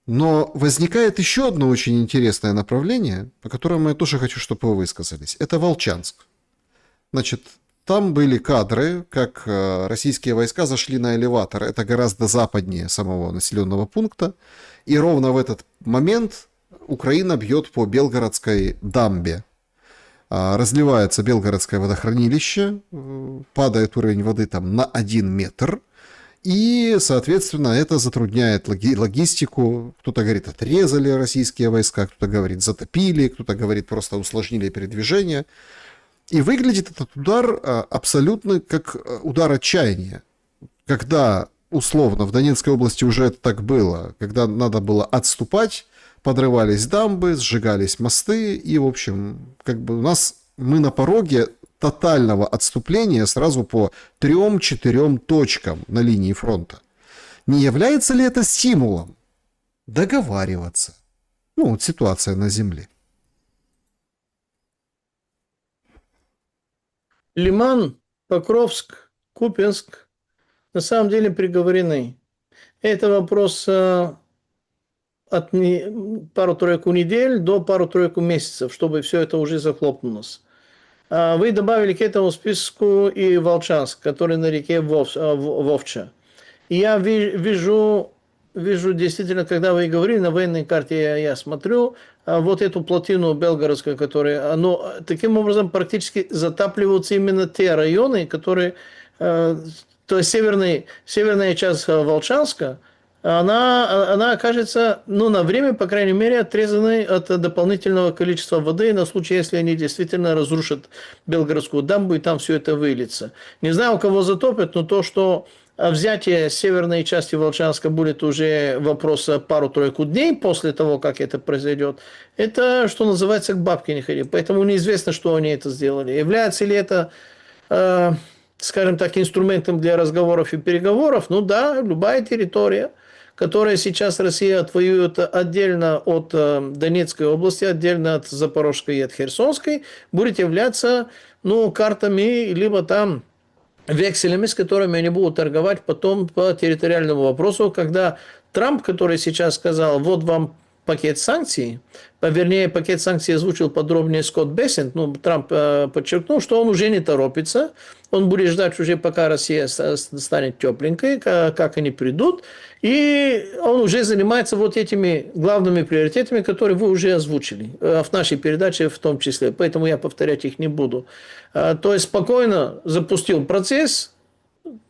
Но возникает еще одно очень интересное направление, по которому я тоже хочу, чтобы вы высказались. Это Волчанск. Значит, там были кадры, как российские войска зашли на элеватор. Это гораздо западнее самого населенного пункта. И ровно в этот момент Украина бьет по Белгородской дамбе. Разливается Белгородское водохранилище, падает уровень воды там на 1 метр. И, соответственно, это затрудняет логистику. Кто-то говорит, отрезали российские войска, кто-то говорит, затопили, кто-то говорит, просто усложнили передвижение. И выглядит этот удар абсолютно как удар отчаяния. Когда, условно, в Донецкой области уже это так было, когда надо было отступать, подрывались дамбы, сжигались мосты, и, в общем, как бы мы на пороге тотального отступления сразу по 3-4 точкам на линии фронта. Не является ли это стимулом договариваться? Ну, вот ситуация на земле. Лиман, Покровск, Купянск на самом деле приговорены. Это вопрос от пару-тройку недель до пару-тройку месяцев, чтобы все это уже захлопнулось. Вы добавили к этому списку и Волчанск, который на реке Вовча. И я вижу действительно, когда вы говорили, на военной карте я смотрю, вот эту плотину белгородскую, которая, таким образом практически затапливаются именно те районы, которые, то есть северная часть Волчанска, она окажется, на время, по крайней мере, отрезанной от дополнительного количества воды на случай, если они действительно разрушат Белгородскую дамбу и там все это выльется. Не знаю, у кого затопят, но то, что взятие северной части Волчанска будет уже вопрос пару-тройку дней после того, как это произойдет, это, что называется, к бабке не ходи. Поэтому неизвестно, что они это сделали. Является ли это, скажем так, инструментом для разговоров и переговоров? Ну да, любая территория, которая сейчас Россия отвоюет отдельно от Донецкой области, отдельно от Запорожской и от Херсонской, будет являться, картами, либо там векселями, с которыми они будут торговать потом по территориальному вопросу, когда Трамп, который сейчас сказал, вот вам пакет санкций, вернее, пакет санкций озвучил подробнее Скотт Бессент, ну, Трамп подчеркнул, что он уже не торопится, он будет ждать уже, пока Россия станет тепленькой, как они придут, и он уже занимается вот этими главными приоритетами, которые вы уже озвучили, в нашей передаче в том числе, поэтому я повторять их не буду. То есть спокойно запустил процесс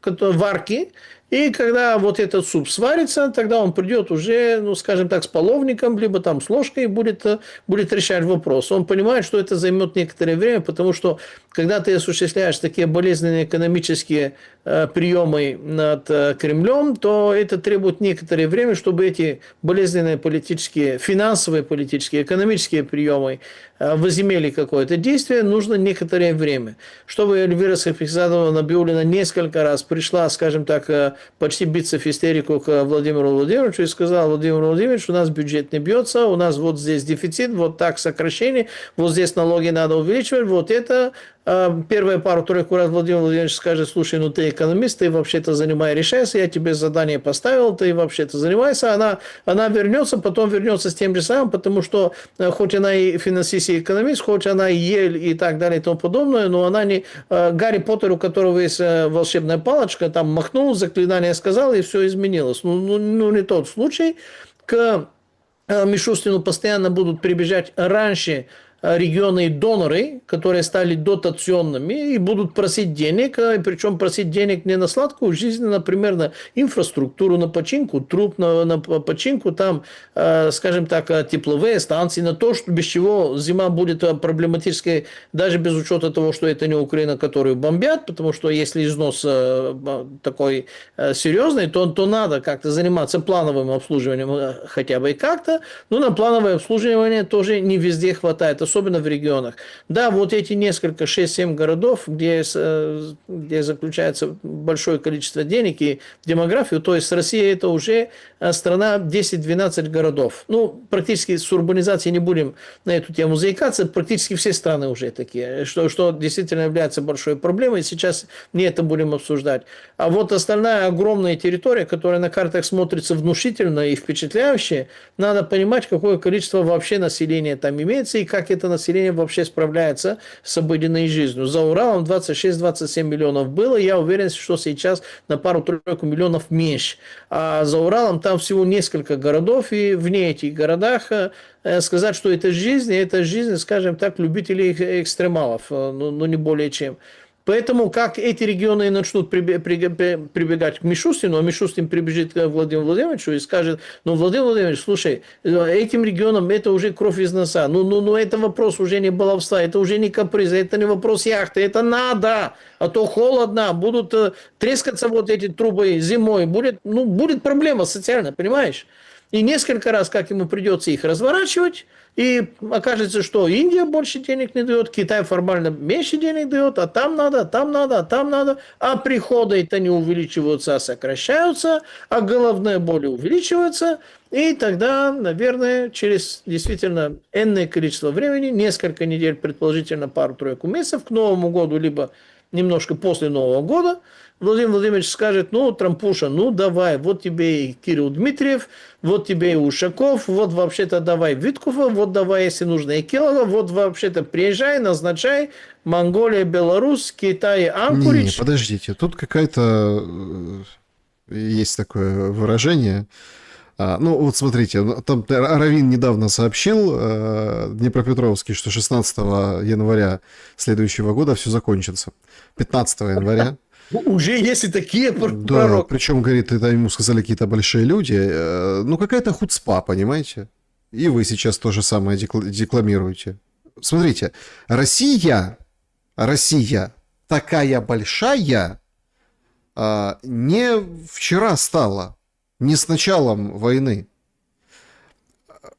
варки, и когда вот этот суп сварится, тогда он придет уже, ну, скажем так, с половником, либо там с ложкой и будет решать вопрос. Он понимает, что это займет некоторое время, потому что когда ты осуществляешь такие болезненные экономические приемы над Кремлем, то это требует некоторое время, чтобы эти болезненные политические, финансовые политические, экономические приемы возымели какое-то действие, нужно некоторое время. Чтобы Эльвира Сафикзадова Набиуллина несколько раз пришла, скажем так, почти биться в истерику к Владимиру Владимировичу и сказала: Владимир Владимирович, у нас бюджет не бьется, у нас вот здесь дефицит, вот так сокращение, вот здесь налоги надо увеличивать, вот это. Первые пару-тройку раз Владимир Владимирович скажет: слушай, ну ты экономист, ты вообще-то решайся, я тебе задание поставил, ты вообще-то занимайся. Она вернется, потом вернется с тем же самым, потому что хоть она и финансист, и экономист, хоть она и Ель и так далее и тому подобное, но она не Гарри Поттер, у которого есть волшебная палочка, там махнул, заклинание сказал, и все изменилось. Ну не тот случай. К Мишустину постоянно будут прибежать раньше регионы и доноры, которые стали дотационными и будут просить денег, причем просить денег не на сладкую жизнь, а, например, на инфраструктуру, на починку труб, на починку там, скажем так, тепловые станции, на то, что без чего зима будет проблематической, даже без учета того, что это не Украина, которую бомбят, потому что если износ такой серьезный, то надо как-то заниматься плановым обслуживанием хотя бы и как-то, но на плановое обслуживание тоже не везде хватает, особенно в регионах. Да, вот эти несколько, 6-7 городов, где заключается большое количество денег и демографию, то есть Россия это уже страна 10-12 городов. Ну, практически с урбанизацией не будем на эту тему заикаться, практически все страны уже такие, что действительно является большой проблемой, сейчас не это будем обсуждать. А вот остальная огромная территория, которая на картах смотрится внушительно и впечатляюще, надо понимать, какое количество вообще населения там имеется и как это население вообще справляется с обыденной жизнью. За Уралом 26-27 миллионов было, я уверен, что сейчас на пару-тройку миллионов меньше. А за Уралом там всего несколько городов, и вне этих городах сказать, что это жизнь, скажем так, любителей экстремалов, но не более чем. Поэтому, как эти регионы начнут прибегать к Мишустину, а Мишустин прибежит к Владимиру Владимировичу и скажет: ну, Владимир Владимирович, слушай, этим регионам это уже кровь из носа, ну, это вопрос уже не баловства, это уже не каприза, это не вопрос яхты, это надо, а то холодно, будут трескаться вот эти трубы зимой, будет проблема социальная, понимаешь? И несколько раз, как ему придется их разворачивать, и окажется, что Индия больше денег не дает, Китай формально меньше денег дает, а там надо, а приходы-то не увеличиваются, а сокращаются, а головные боли увеличиваются, и тогда, наверное, через действительно энное количество времени, несколько недель, предположительно пару-тройку месяцев, к Новому году, либо немножко после Нового года, Владимир Владимирович скажет: ну, Трампуша, ну, давай, вот тебе и Кирилл Дмитриев, вот тебе и Ушаков, вот вообще-то давай Виткуфа, вот давай, если нужно, и Келлога, вот вообще-то приезжай, назначай, Монголия, Беларусь, Китай, Анкуридж. Не, подождите, тут какая-то есть такое выражение. Ну, вот смотрите, там Равин недавно сообщил, Днепропетровский, что 16 января следующего года все закончится. 15 января. Уже есть и такие Да, пророки. причем, говорит, это ему сказали какие-то большие люди. Ну, какая-то хуцпа, понимаете? И вы сейчас то же самое декламируете. Смотрите, Россия такая большая не вчера стала, не с началом войны.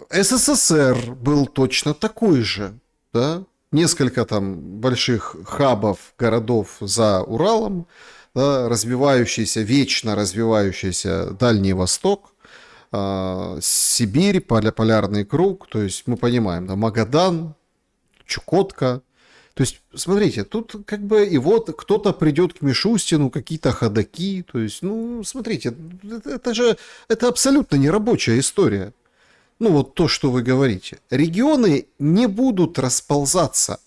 СССР был точно такой же, да? Несколько там больших хабов, городов за Уралом, да, вечно развивающийся Дальний Восток, Сибирь, полярный круг, то есть мы понимаем, да, Магадан, Чукотка. То есть, смотрите, тут как бы и вот кто-то придет к Мишустину, какие-то ходаки, то есть, ну, смотрите, это абсолютно нерабочая история. Ну вот то, что вы говорите. Регионы не будут расползаться.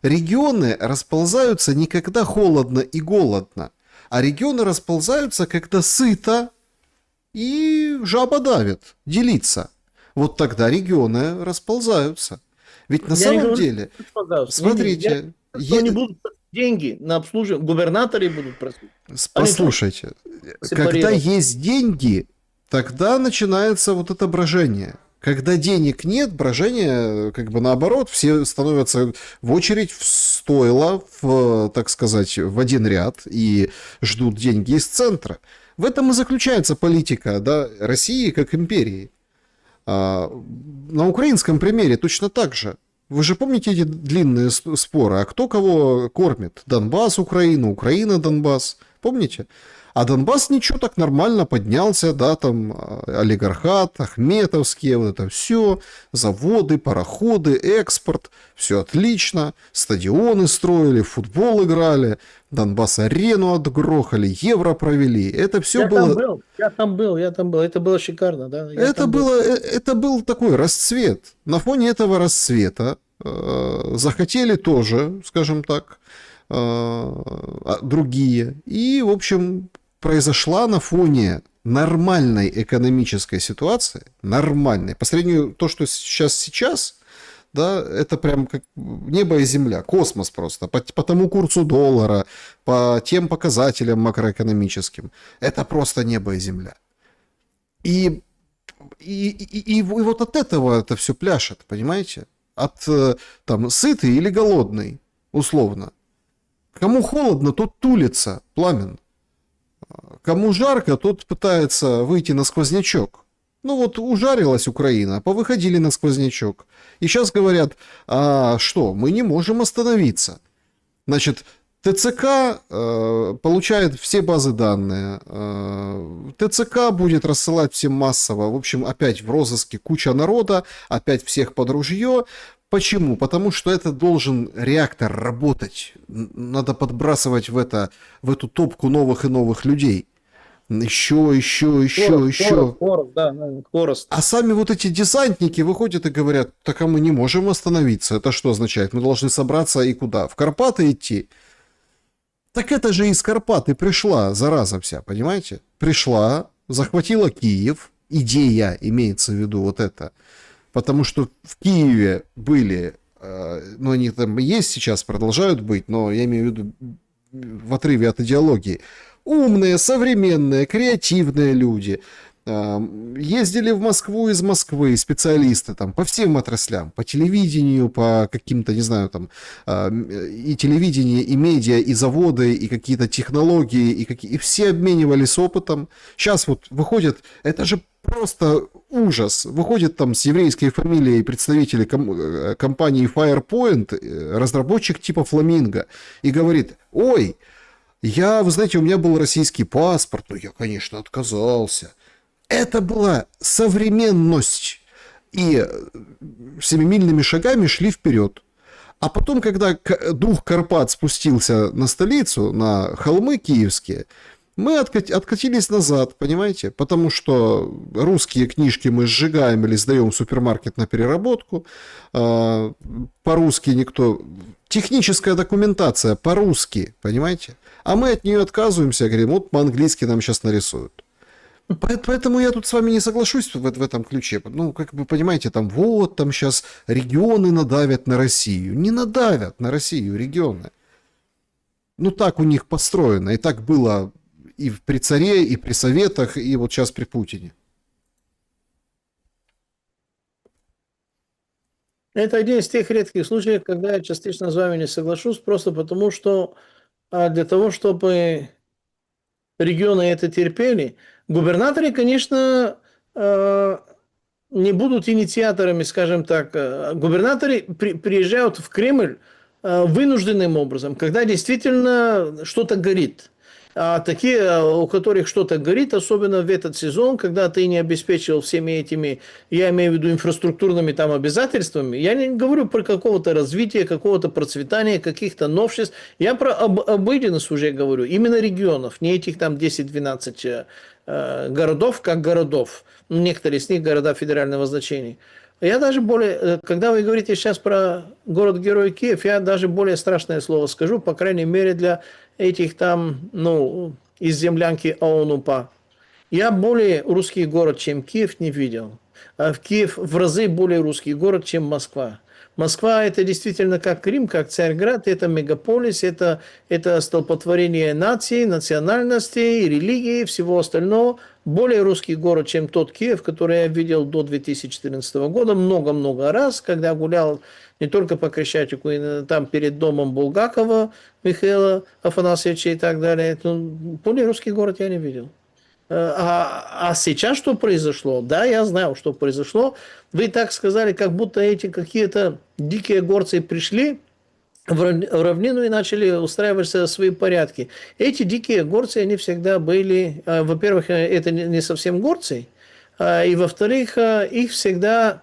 Регионы расползаются не когда холодно и голодно, а регионы расползаются, когда сыто и жаба давит, делится. Вот тогда регионы расползаются. Ведь на Я не самом говорю, деле, пожалуйста, смотрите, что они будут просить деньги на обслуживание, губернаторы будут просить. Они тоже послушайте, когда сепарированы. есть деньги, тогда начинается вот это брожение. Когда денег нет, брожение, как бы наоборот, все становятся в очередь в стойло, так сказать, в один ряд и ждут деньги из центра. В этом и заключается политика, да, России как империи. На украинском примере точно так же. Вы же помните эти длинные споры, а кто кого кормит? Донбасс, Украина, Украина, Донбасс. Помните? А Донбасс ничего, так нормально поднялся, да, там олигархат, ахметовские, вот это все, заводы, пароходы, экспорт, все отлично, стадионы строили, в футбол играли, Донбасс-арену отгрохали, евро провели, это все было... Я там был, это было шикарно, да. Это был такой расцвет. На фоне этого расцвета захотели тоже, скажем так, другие. И, в общем, произошла на фоне нормальной экономической ситуации, нормальной, по сравнению то, что сейчас, да, это прям как небо и земля, космос просто, по тому курсу доллара, по тем показателям макроэкономическим, это просто небо и земля. И вот от этого это все пляшет, понимаете? От там сытый или голодный, условно. Кому холодно, тот тулится, Пламен. Кому жарко, тот пытается выйти на сквознячок. Ну вот ужарилась Украина, повыходили на сквознячок. И сейчас говорят, что мы не можем остановиться. Значит, ТЦК получает все базы данные. ТЦК будет рассылать всем массово. В общем, опять в розыске куча народа, опять всех под ружье. Почему? Потому что это должен реактор работать. Надо подбрасывать в эту топку новых и новых людей. Еще. Хворост, да, хворост. А сами вот эти десантники выходят и говорят, так а мы не можем остановиться. Это что означает? Мы должны собраться и куда? В Карпаты идти? Так это же из Карпат и пришла, зараза вся, понимаете? Пришла, захватила Киев. Идея имеется в виду вот это. Потому что в Киеве были, ну они там есть сейчас, продолжают быть, но я имею в виду в отрыве от идеологии, умные, современные, креативные люди. Ездили в Москву из Москвы специалисты там по всем отраслям, по телевидению, по каким-то, не знаю, там и телевидение, и медиа, и заводы, и какие-то технологии, и все обменивались опытом. Сейчас вот выходит, это же просто ужас. Выходит там с еврейской фамилией представители компании Firepoint, разработчик типа Flamingo, и говорит, ой, вы знаете, у меня был российский паспорт, но я, конечно, отказался. Это была современность. И семимильными шагами шли вперед. А потом, когда дух Карпат спустился на столицу, на холмы киевские, мы откатились назад, понимаете? Потому что русские книжки мы сжигаем или сдаем в супермаркет на переработку. По-русски никто... Техническая документация по-русски, понимаете? А мы от нее отказываемся, говорим, вот по-английски нам сейчас нарисуют. Поэтому я тут с вами не соглашусь в этом ключе. Ну, как вы понимаете, там сейчас регионы надавят на Россию. Не надавят на Россию регионы. Ну, так у них построено. И так было и при царе, и при советах, и вот сейчас при Путине. Это один из тех редких случаев, когда я частично с вами не соглашусь, просто потому что для того, чтобы регионы это терпели, губернаторы, конечно, не будут инициаторами, скажем так. Губернаторы приезжают в Кремль вынужденным образом, когда действительно что-то горит. А такие, у которых что-то горит, особенно в этот сезон, когда ты не обеспечил всеми этими, я имею в виду инфраструктурными там обязательствами, я не говорю про какого-то развития, какого-то процветания, каких-то новшеств, я про обыденность уже говорю, именно регионов, не этих там 10-12 городов как городов. Некоторые из них города федерального значения. Я даже более, когда вы говорите сейчас про город-герой Киев, я даже более страшное слово скажу, по крайней мере для этих там, ну, из землянки ООН-УПА. Я более русский город, чем Киев, не видел. А в Киев в разы более русский город, чем Москва. Москва это действительно как Рим, как Царьград, это мегаполис, это столпотворение наций, национальностей, религии, всего остального. Более русский город, чем тот Киев, который я видел до 2014 года много-много раз, когда гулял не только по Крещатику, и там перед домом Булгакова, Михаила Афанасьевича и так далее. Более русский город я не видел. А сейчас что произошло? Да, я знаю, что произошло. Вы так сказали, как будто эти какие-то дикие горцы пришли в равнину и начали устраивать свои порядки. Эти дикие горцы, они всегда были, во-первых, это не совсем горцы, и во-вторых, их всегда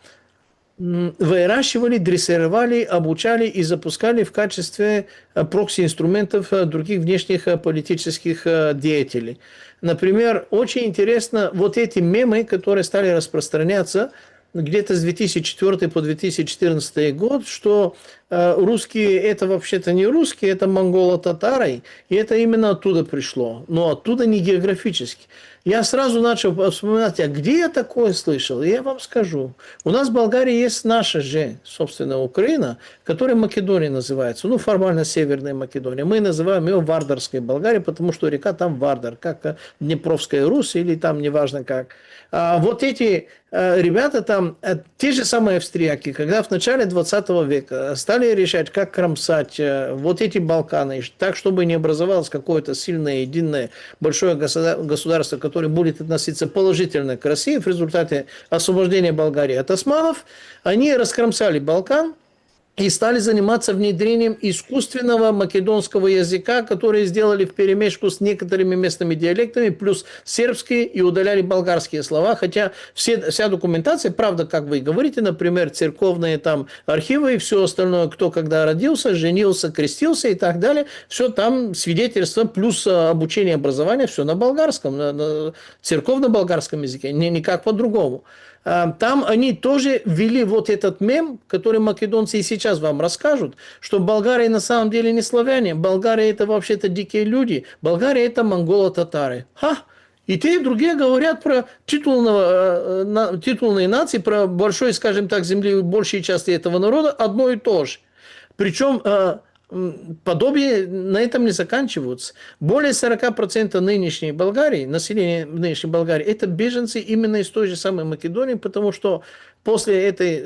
выращивали, дрессировали, обучали и запускали в качестве прокси-инструментов других внешних политических деятелей. Например, очень интересно, вот эти мемы, которые стали распространяться где-то с 2004 по 2014 год, что русские это вообще-то не русские, это монголо-татары, и это именно оттуда пришло, но оттуда не географически. Я сразу начал вспоминать, а где я такое слышал? И я вам скажу. У нас в Болгарии есть наша же, собственно, Украина, которая Македония называется. Ну, формально Северная Македония. Мы называем ее Вардарской Болгарией, потому что река там Вардар, как Днепровская Русь или там неважно как. А вот эти ребята там, те же самые австрияки, когда в начале 20 века стали решать, как кромсать вот эти Балканы, так, чтобы не образовалось какое-то сильное, единое, большое государство, которое будет относиться положительно к России в результате освобождения Болгарии от османов, они раскромсали Балкан и стали заниматься внедрением искусственного македонского языка, который сделали вперемешку с некоторыми местными диалектами, плюс сербские, и удаляли болгарские слова. Хотя вся документация, правда, как вы говорите, например, церковные там архивы и все остальное, кто когда родился, женился, крестился и так далее, все там свидетельство, плюс обучение, образование, все на болгарском, на церковно-болгарском языке, никак по-другому. Там они тоже ввели вот этот мем, который македонцы и сейчас вам расскажут, что Болгария на самом деле не славяне, Болгария это вообще-то дикие люди, Болгария это монголо-татары. Ха! И те, и другие говорят про титульные нации, про большой, скажем так, земли, большей части этого народа, одно и то же. Причем подобие на этом не заканчиваются. Более 40% нынешней Болгарии, населения нынешней Болгарии, это беженцы именно из той же самой Македонии, потому что после этой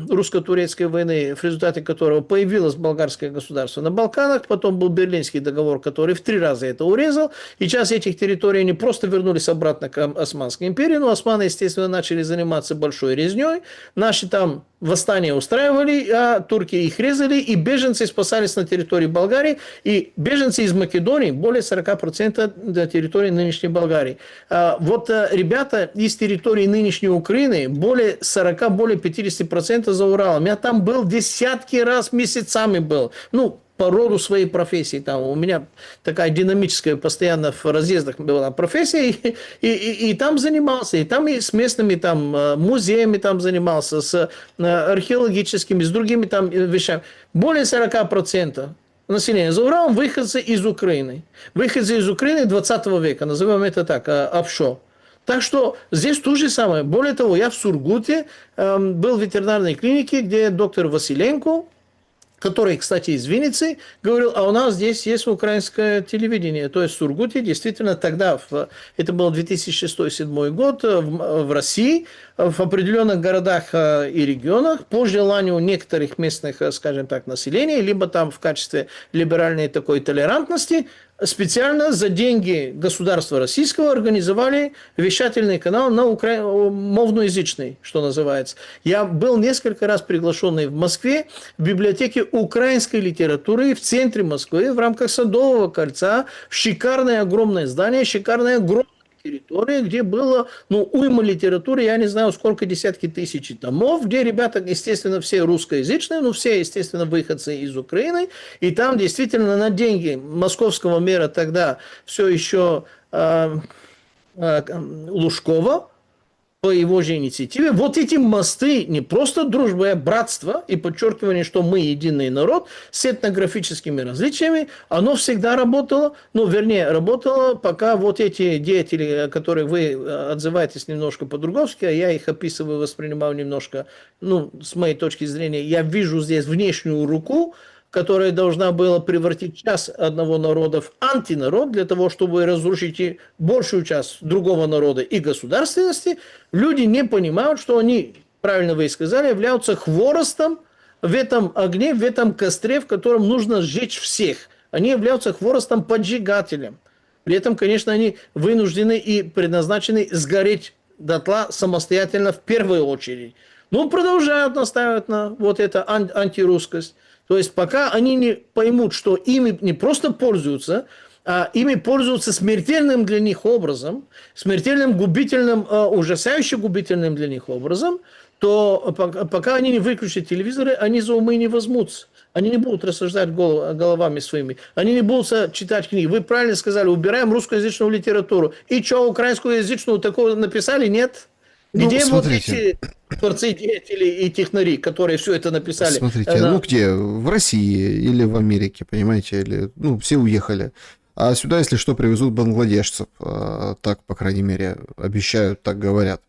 русско-турецкой войны, в результате которого появилось болгарское государство на Балканах, потом был Берлинский договор, который в 3 раза это урезал, и сейчас этих территорий не просто вернулись обратно к Османской империи, но османы, естественно, начали заниматься большой резней, наши там восстания устраивали, а турки их резали, и беженцы спасались на территории Болгарии, и беженцы из Македонии, более 40% на территории нынешней Болгарии. Вот ребята из территории нынешней Украины, более 40, более 50% за Уралом. Я там был десятки раз, месяцами был. Ну, по роду своей профессии. Там у меня такая динамическая, постоянно в разъездах была профессия, и там занимался, и там и с местными там музеями там занимался, с археологическими, с другими там вещами. Более 40% населения за Уралом выходцы из Украины. Выходцы из Украины 20 века, назовем это так, офшор. Так что здесь то же самое. Более того, я в Сургуте был в ветеринарной клинике, где доктор Василенко, который, кстати, из Винницы, говорил, а у нас здесь есть украинское телевидение. То есть в Сургуте действительно тогда, это был 2006-2007 год, в России, в определенных городах и регионах, по желанию некоторых местных, скажем так, населения, либо там в качестве либеральной такой толерантности, специально за деньги государства российского организовали вещательный канал на мовноязычный, что называется. Я был несколько раз приглашенный в Москве в библиотеке украинской литературы в центре Москвы в рамках Садового кольца, шикарное огромное здание, шикарная огромная территория, где было, уйма литературы, я не знаю, сколько десятки тысяч томов, где ребята, естественно, все русскоязычные, все, естественно, выходцы из Украины, и там действительно на деньги московского мэра тогда все еще Лужкова по его же инициативе. Вот эти мосты, не просто дружба, а братство и подчеркивание, что мы единый народ с этнографическими различиями, оно всегда работало, ну, вернее, работало, пока вот эти деятели, которые вы отзываетесь немножко по-другому, а я их описываю, воспринимаю немножко, ну, с моей точки зрения, я вижу здесь внешнюю руку, которая должна была превратить часть одного народа в антинарод для того, чтобы разрушить и большую часть другого народа и государственности, люди не понимают, что они, правильно вы сказали, являются хворостом в этом огне, в этом костре, в котором нужно сжечь всех. Они являются хворостом-поджигателем. При этом, конечно, они вынуждены и предназначены сгореть дотла самостоятельно в первую очередь. Но продолжают настаивать на вот это антирусскость. То есть пока они не поймут, что ими не просто пользуются, а ими пользуются смертельным для них образом, смертельным, губительным, ужасающе губительным для них образом, то пока они не выключат телевизоры, они за умы не возьмутся. Они не будут рассуждать головами своими. Они не будут читать книги. Вы правильно сказали, убираем русскоязычную литературу. И что, украинскоязычную такого написали? Нет. Где вот эти творцы, деятели и технари, которые все это написали? Смотрите, ну где? В России или в Америке, понимаете? Или, ну, все уехали. А сюда, если что, привезут бангладешцев. Так, по крайней мере, обещают, так говорят.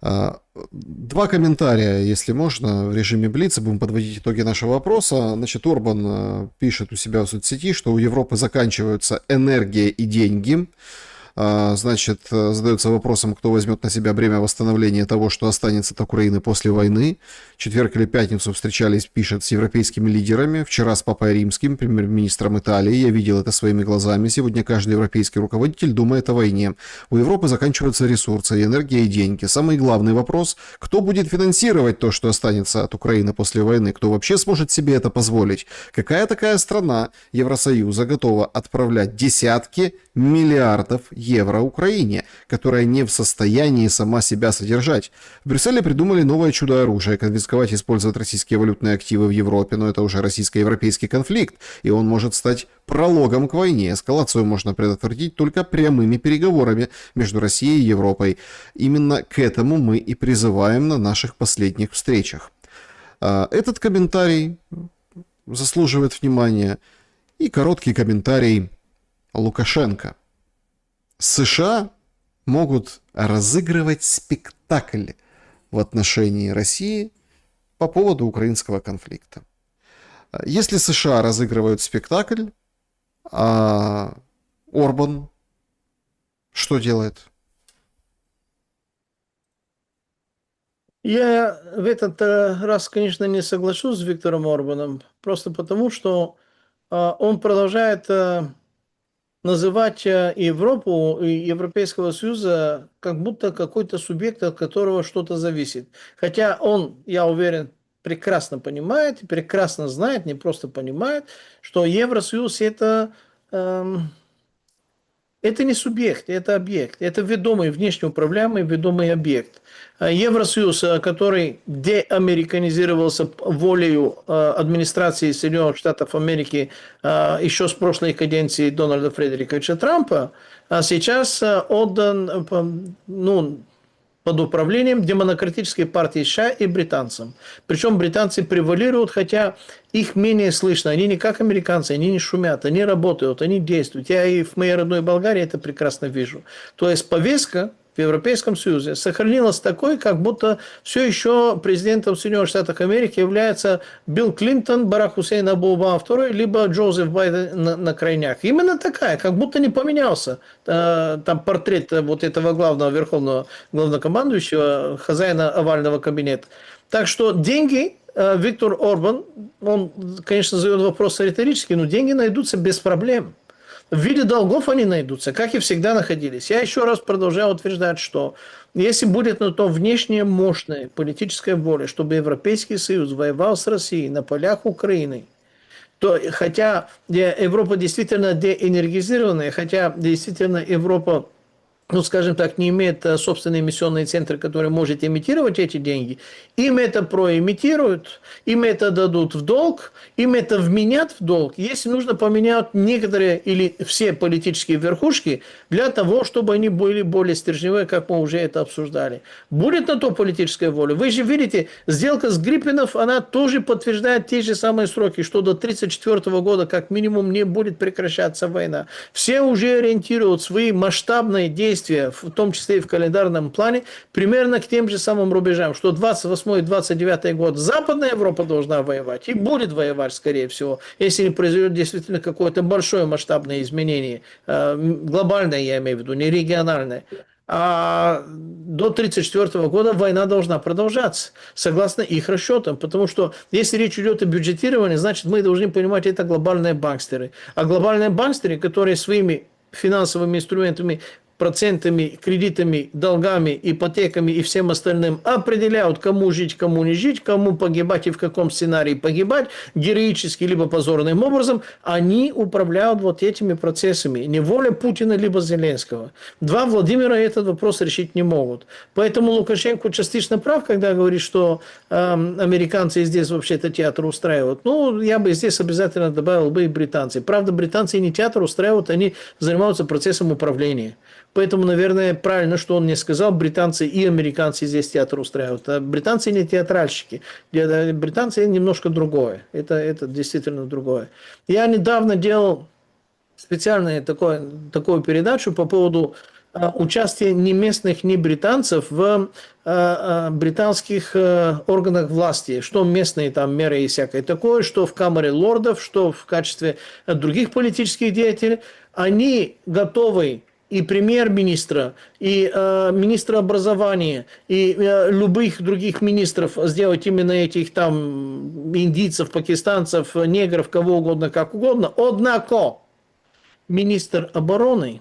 Два комментария, если можно, в режиме Блица. Будем подводить итоги нашего вопроса. Значит, Орбан пишет у себя в соцсети, что у Европы заканчиваются энергия и деньги. Значит, задается вопросом, кто возьмет на себя бремя восстановления того, что останется от Украины после войны. В четверг или пятницу встречались, пишет, с европейскими лидерами. Вчера с Папой Римским, премьер-министром Италии. Я видел это своими глазами. Сегодня каждый европейский руководитель думает о войне. У Европы заканчиваются ресурсы, энергия и деньги. Самый главный вопрос, кто будет финансировать то, что останется от Украины после войны? Кто вообще сможет себе это позволить? Какая такая страна Евросоюза готова отправлять десятки миллиардов евро Украине, которая не в состоянии сама себя содержать? В Брюсселе придумали новое чудо-оружие – конфисковать и использовать российские валютные активы в Европе, но это уже российско-европейский конфликт, и он может стать прологом к войне. Эскалацию можно предотвратить только прямыми переговорами между Россией и Европой. Именно к этому мы и призываем на наших последних встречах. Этот комментарий заслуживает внимания. И короткий комментарий Лукашенко. США могут разыгрывать спектакль в отношении России по поводу украинского конфликта. Если США разыгрывают спектакль, а Орбан что делает? Я в этот раз, конечно, не соглашусь с Виктором Орбаном, просто потому, что он продолжает называть Европу и Европейского Союза как будто какой-то субъект, от которого что-то зависит. Хотя он, я уверен, прекрасно понимает и прекрасно знает, не просто понимает, что Евросоюз это не субъект, это объект. Это ведомый, внешнеуправляемый ведомый объект. Евросоюз, который деамериканизировался волею администрации Соединенных Штатов Америки еще с прошлой каденции Дональда Фредериковича Трампа, сейчас отдан под управлением Демократической партии США и британцам. Причем британцы превалируют, хотя их менее слышно. Они не как американцы, они не шумят, они работают, они действуют. Я и в моей родной Болгарии это прекрасно вижу. То есть повестка в Европейском Союзе сохранилась такой, как будто все еще президентом Соединенных Штатов Америки является Билл Клинтон, Барак Хусейн Обама II, либо Джозеф Байден на крайнях. Именно такая, как будто не поменялся там портрет вот этого главного верховного главнокомандующего, хозяина овального кабинета. Так что деньги, Виктор Орбан, он, конечно, задает вопрос риторический, но деньги найдутся без проблем. В виде долгов они найдутся, как и всегда находились. Я еще раз продолжаю утверждать, что если будет на то внешняя мощная политическая воля, чтобы Европейский Союз воевал с Россией на полях Украины, то хотя Европа действительно деэнергизированная, хотя действительно Европа ну, скажем так, не имеет собственные эмиссионные центры, которые может имитировать эти деньги, им это проимитируют, им это дадут в долг, им это вменят в долг. Если нужно поменять некоторые или все политические верхушки для того, чтобы они были более стержневые, как мы уже это обсуждали. Будет на то политическая воля. Вы же видите, сделка с Гриппинов, она тоже подтверждает те же самые сроки, что до 1934 года как минимум не будет прекращаться война. Все уже ориентируют свои масштабные действия, в том числе и в календарном плане, примерно к тем же самым рубежам, что 28-29 год Западная Европа должна воевать и будет воевать, скорее всего, если не произойдет действительно какое-то большое масштабное изменение, глобальное, я имею в виду, не региональное. А до 1934 года война должна продолжаться, согласно их расчетам. Потому что если речь идет о бюджетировании, значит, мы должны понимать, это глобальные банкстеры. А глобальные банкстеры, которые своими финансовыми инструментами, процентами, кредитами, долгами, ипотеками и всем остальным определяют, кому жить, кому не жить, кому погибать и в каком сценарии погибать, героически либо позорным образом, они управляют вот этими процессами. Не воля Путина либо Зеленского. Два Владимира этот вопрос решить не могут. Поэтому Лукашенко частично прав, когда говорит, что американцы здесь вообще-то театр устраивают. Ну, я бы здесь обязательно добавил бы и британцы. Правда, британцы не театр устраивают, они занимаются процессом управления. Поэтому, наверное, правильно, что он мне сказал, британцы и американцы здесь театр устраивают. А британцы не театральщики. Британцы немножко другое. Это действительно другое. Я недавно делал специальную такую передачу по поводу участия ни местных, ни британцев в британских органах власти, что местные там меры и всякое такое, что в Камере лордов, что в качестве других политических деятелей, они готовы и премьер-министра, и министра образования, и любых других министров сделать именно этих там индийцев, пакистанцев, негров, кого угодно, как угодно. Однако министр обороны,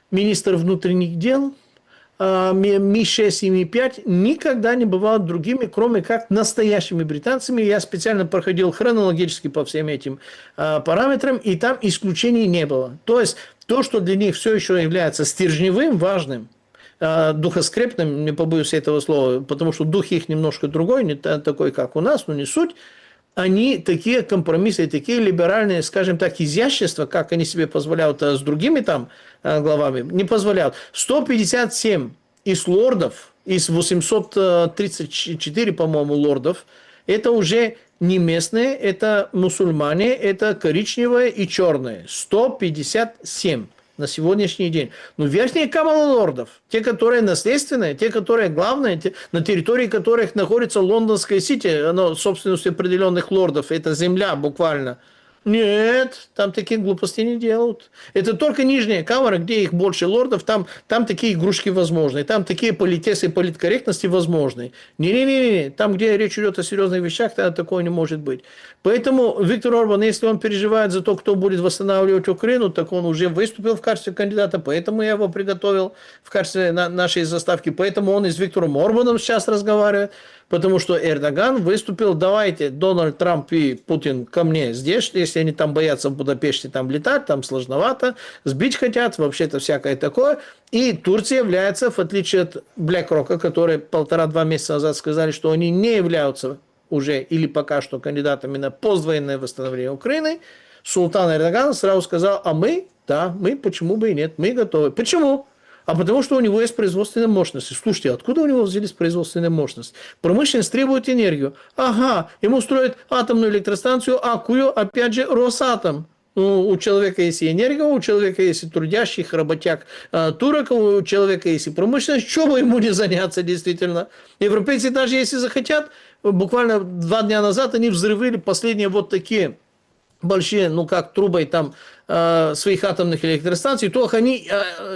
министр внутренних дел, Ми-6 и Ми-5 никогда не бывают другими, кроме как настоящими британцами. Я специально проходил хронологически по всем этим параметрам, и там исключений не было. То есть, то, что для них все еще является стержневым, важным, духоскрепным, не побоюсь этого слова, потому что дух их немножко другой, не такой, как у нас, но не суть. Они такие компромиссы, такие либеральные, скажем так, изящества, как они себе позволяют с другими там главами, не позволяют. 157 из лордов, из 834, по-моему, лордов, это уже не местные, это мусульмане, это коричневые и черные. 157 на сегодняшний день. Но верхние камеры лордов, те, которые наследственные, те, которые главные, на территории которых находится Лондонская Сити, оно собственностью определенных лордов, это земля буквально. Нет, там такие глупости не делают. Это только нижняя камера, где их больше лордов, там такие игрушки возможны, там такие политесы и политкорректности возможны. Не-не-не, там, где речь идет о серьезных вещах, тогда такое не может быть. Поэтому Виктор Орбан, если он переживает за то, кто будет восстанавливать Украину, так он уже выступил в качестве кандидата, поэтому я его приготовил в качестве нашей заставки, поэтому он и с Виктором Орбаном сейчас разговаривает. Потому что Эрдоган выступил, давайте, Дональд Трамп и Путин ко мне здесь, если они там боятся в Будапеште там летать, там сложновато, сбить хотят, вообще-то всякое такое. И Турция является, в отличие от BlackRock, которые 1,5-2 месяца назад сказали, что они не являются уже или пока что кандидатами на поствоенное восстановление Украины, султан Эрдоган сразу сказал, а мы, да, мы, почему бы и нет, мы готовы. Почему? А потому что у него есть производственная мощность. Слушайте, откуда у него взялись производственная мощность? Промышленность требует энергию. Ага, ему строят атомную электростанцию, а кую, опять же, Росатом. Ну, у человека есть и энергия, у человека есть и трудящих, работяг, турок, у человека есть и промышленность. Чего бы ему не заняться, действительно? Европейцы даже если захотят, буквально 2 дня назад они взрывали последние вот такие большие, ну как трубой там своих атомных электростанций, то они,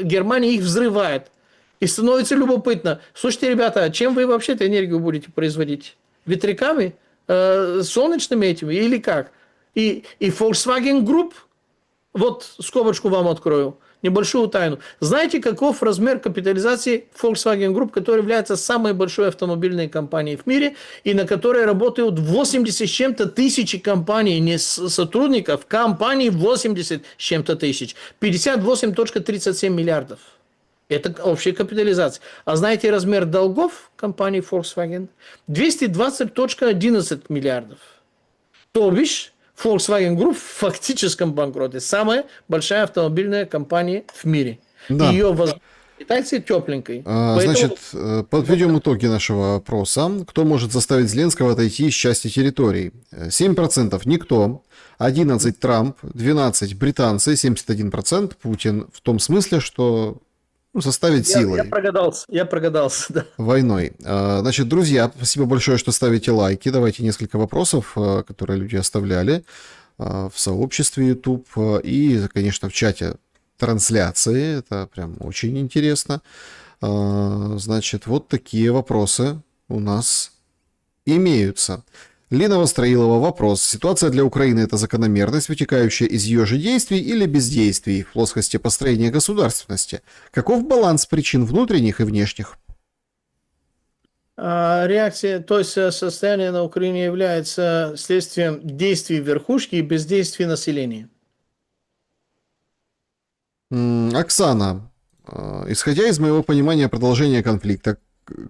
Германия их взрывает. И становится любопытно. Слушайте, ребята, чем вы вообще-то энергию будете производить? Ветряками? Солнечными этими? Или как? И Volkswagen Group, вот скобочку вам открою, небольшую тайну. Знаете, каков размер капитализации Volkswagen Group, которая является самой большой автомобильной компанией в мире, и на которой работают 80 с чем-то тысяч компаний, не сотрудников, компаний 80 с чем-то тысяч. 58,37 миллиардов. Это общая капитализация. А знаете размер долгов компании Volkswagen? 220,11 миллиардов. То бишь, Volkswagen Group в фактическом банкроте. Самая большая автомобильная компания в мире. И Да. ее китайцы тепленькой. Поэтому Значит, подведем итоги нашего опроса. Кто может заставить Зеленского отойти из части территорий? 7% никто, 11% Трамп, 12% британцы, 71% Путин. В том смысле, что заставить я силой, прогадался, да. войной. Значит, друзья, спасибо большое, что ставите лайки. Давайте несколько вопросов, которые люди оставляли в сообществе YouTube и, конечно, в чате трансляции. Это прям очень интересно. Значит, вот такие вопросы у нас имеются. Лина Востроилова, вопрос. Ситуация для Украины – это закономерность, вытекающая из ее же действий или бездействий в плоскости построения государственности? Каков баланс причин внутренних и внешних? Реакция, то есть состояние на Украине является следствием действий верхушки и бездействия населения. Оксана, исходя из моего понимания, продолжение конфликта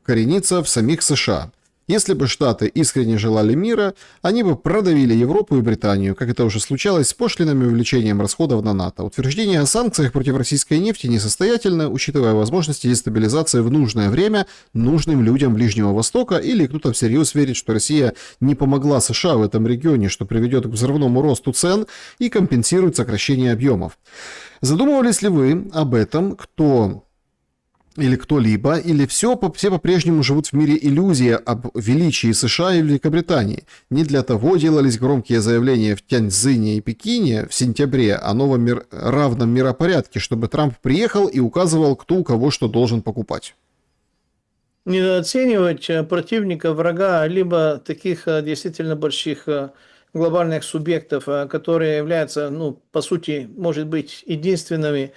коренится в самих США. Если бы Штаты искренне желали мира, они бы продавили Европу и Британию, как это уже случалось с пошлинами и увеличением расходов на НАТО. Утверждение о санкциях против российской нефти несостоятельно, учитывая возможности дестабилизации в нужное время нужным людям Ближнего Востока, или кто-то всерьез верит, что Россия не помогла США в этом регионе, что приведет к взрывному росту цен и компенсирует сокращение объемов. Задумывались ли вы об этом, или кто-либо, или все по-прежнему живут в мире иллюзии об величии США и Великобритании? Не для того делались громкие заявления в Тяньцзине и Пекине в сентябре о новом равном миропорядке, чтобы Трамп приехал и указывал, кто у кого что должен покупать. Недооценивать противника, врага, либо таких действительно больших глобальных субъектов, которые являются, по сути, может быть, единственными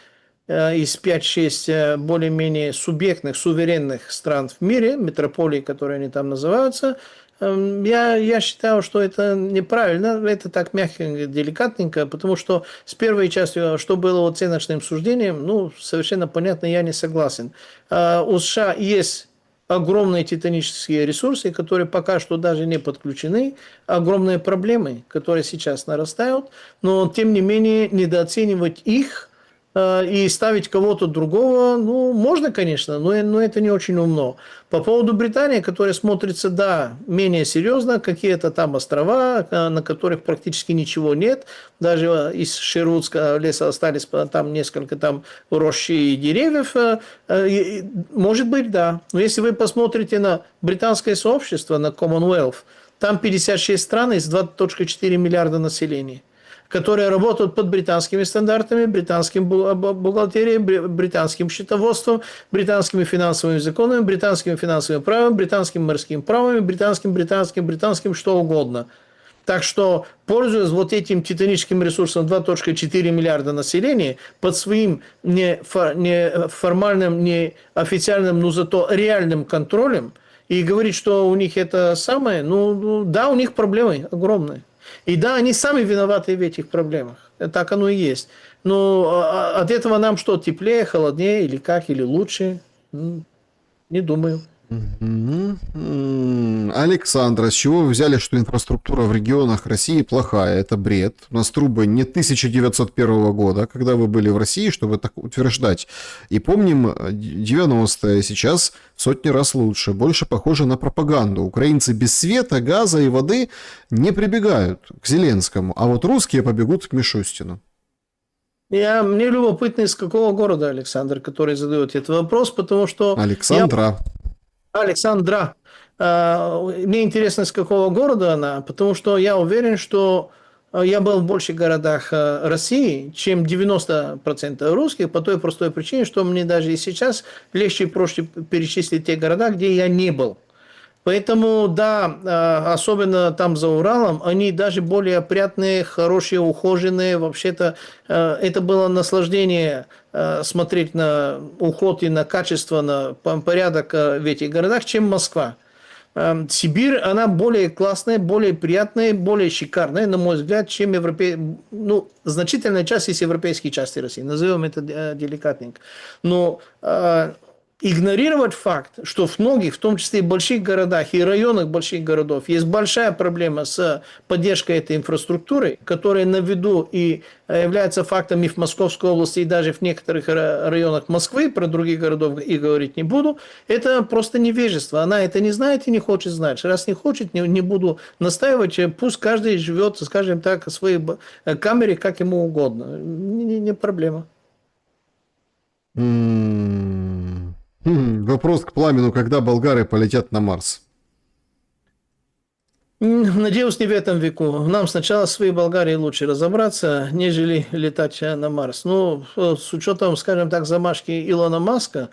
из 5-6 более-менее субъектных, суверенных стран в мире, метрополий, которые они там называются, я считаю, что это неправильно, это так мягко, деликатненько, потому что с первой частью, что было оценочным суждением, совершенно понятно, я не согласен. У США есть огромные титанические ресурсы, которые пока что даже не подключены, огромные проблемы, которые сейчас нарастают, но тем не менее недооценивать их и ставить кого-то другого, можно, конечно, но это не очень умно. По поводу Британии, которая смотрится, да, менее серьезно, какие-то там острова, на которых практически ничего нет, даже из Шервудского леса остались там несколько там рощи и деревьев, может быть, да. Но если вы посмотрите на британское сообщество, на Commonwealth, там 56 стран из 2,4 миллиарда населения, которые работают под британскими стандартами, британским бухгалтерией, британским счетоводством, британскими финансовыми законами, британским финансовым правом, британским морским правом, британским что угодно. Так что, пользуясь вот этим титаническим ресурсом 2,4 миллиарда населения, под своим не формальным, не официальным, но зато реальным контролем, и говорить, что у них это самое, да, у них проблемы огромные. И да, они сами виноваты в этих проблемах. Так оно и есть. Но от этого нам что, теплее, холоднее, или как, или лучше? Не думаю. Александра, с чего вы взяли, что инфраструктура в регионах России плохая? Это бред. У нас трубы не 1901 года, когда вы были в России, чтобы так утверждать. И помним 90-е, сейчас в сотни раз лучше. Больше похоже на пропаганду. Украинцы без света, газа и воды не прибегают к Зеленскому, а вот русские побегут к Мишустину. Мне любопытно, из какого города Александр, который задает этот вопрос, потому что... Александра. Мне интересно, с какого города она, потому что я уверен, что я был в больших городах России, чем 90% русских, по той простой причине, что мне даже и сейчас легче и проще перечислить те города, где я не был. Поэтому, да, особенно там за Уралом, они даже более опрятные, хорошие, ухоженные. Вообще-то это было наслаждение смотреть на уход и на качество, на порядок в этих городах, чем Москва. Сибирь, она более классная, более приятная, более шикарная, на мой взгляд, чем ну, значительная часть из европейской части России. Назовем это деликатненько. Но игнорировать факт, что в многих, в том числе и больших городах и районах больших городов, есть большая проблема с поддержкой этой инфраструктуры, которая на виду и является фактом и в Московской области, и даже в некоторых районах Москвы, про других городов и говорить не буду, это просто невежество. Она это не знает и не хочет знать. Раз не хочет, не буду настаивать, пусть каждый живет, скажем так, в своей камере, как ему угодно. Не проблема. Вопрос к Пламену, когда болгары полетят на Марс? Надеюсь, не в этом веку. Нам сначала в своей Болгарии лучше разобраться, нежели летать на Марс. Ну, с учетом, скажем так, замашки Илона Маска,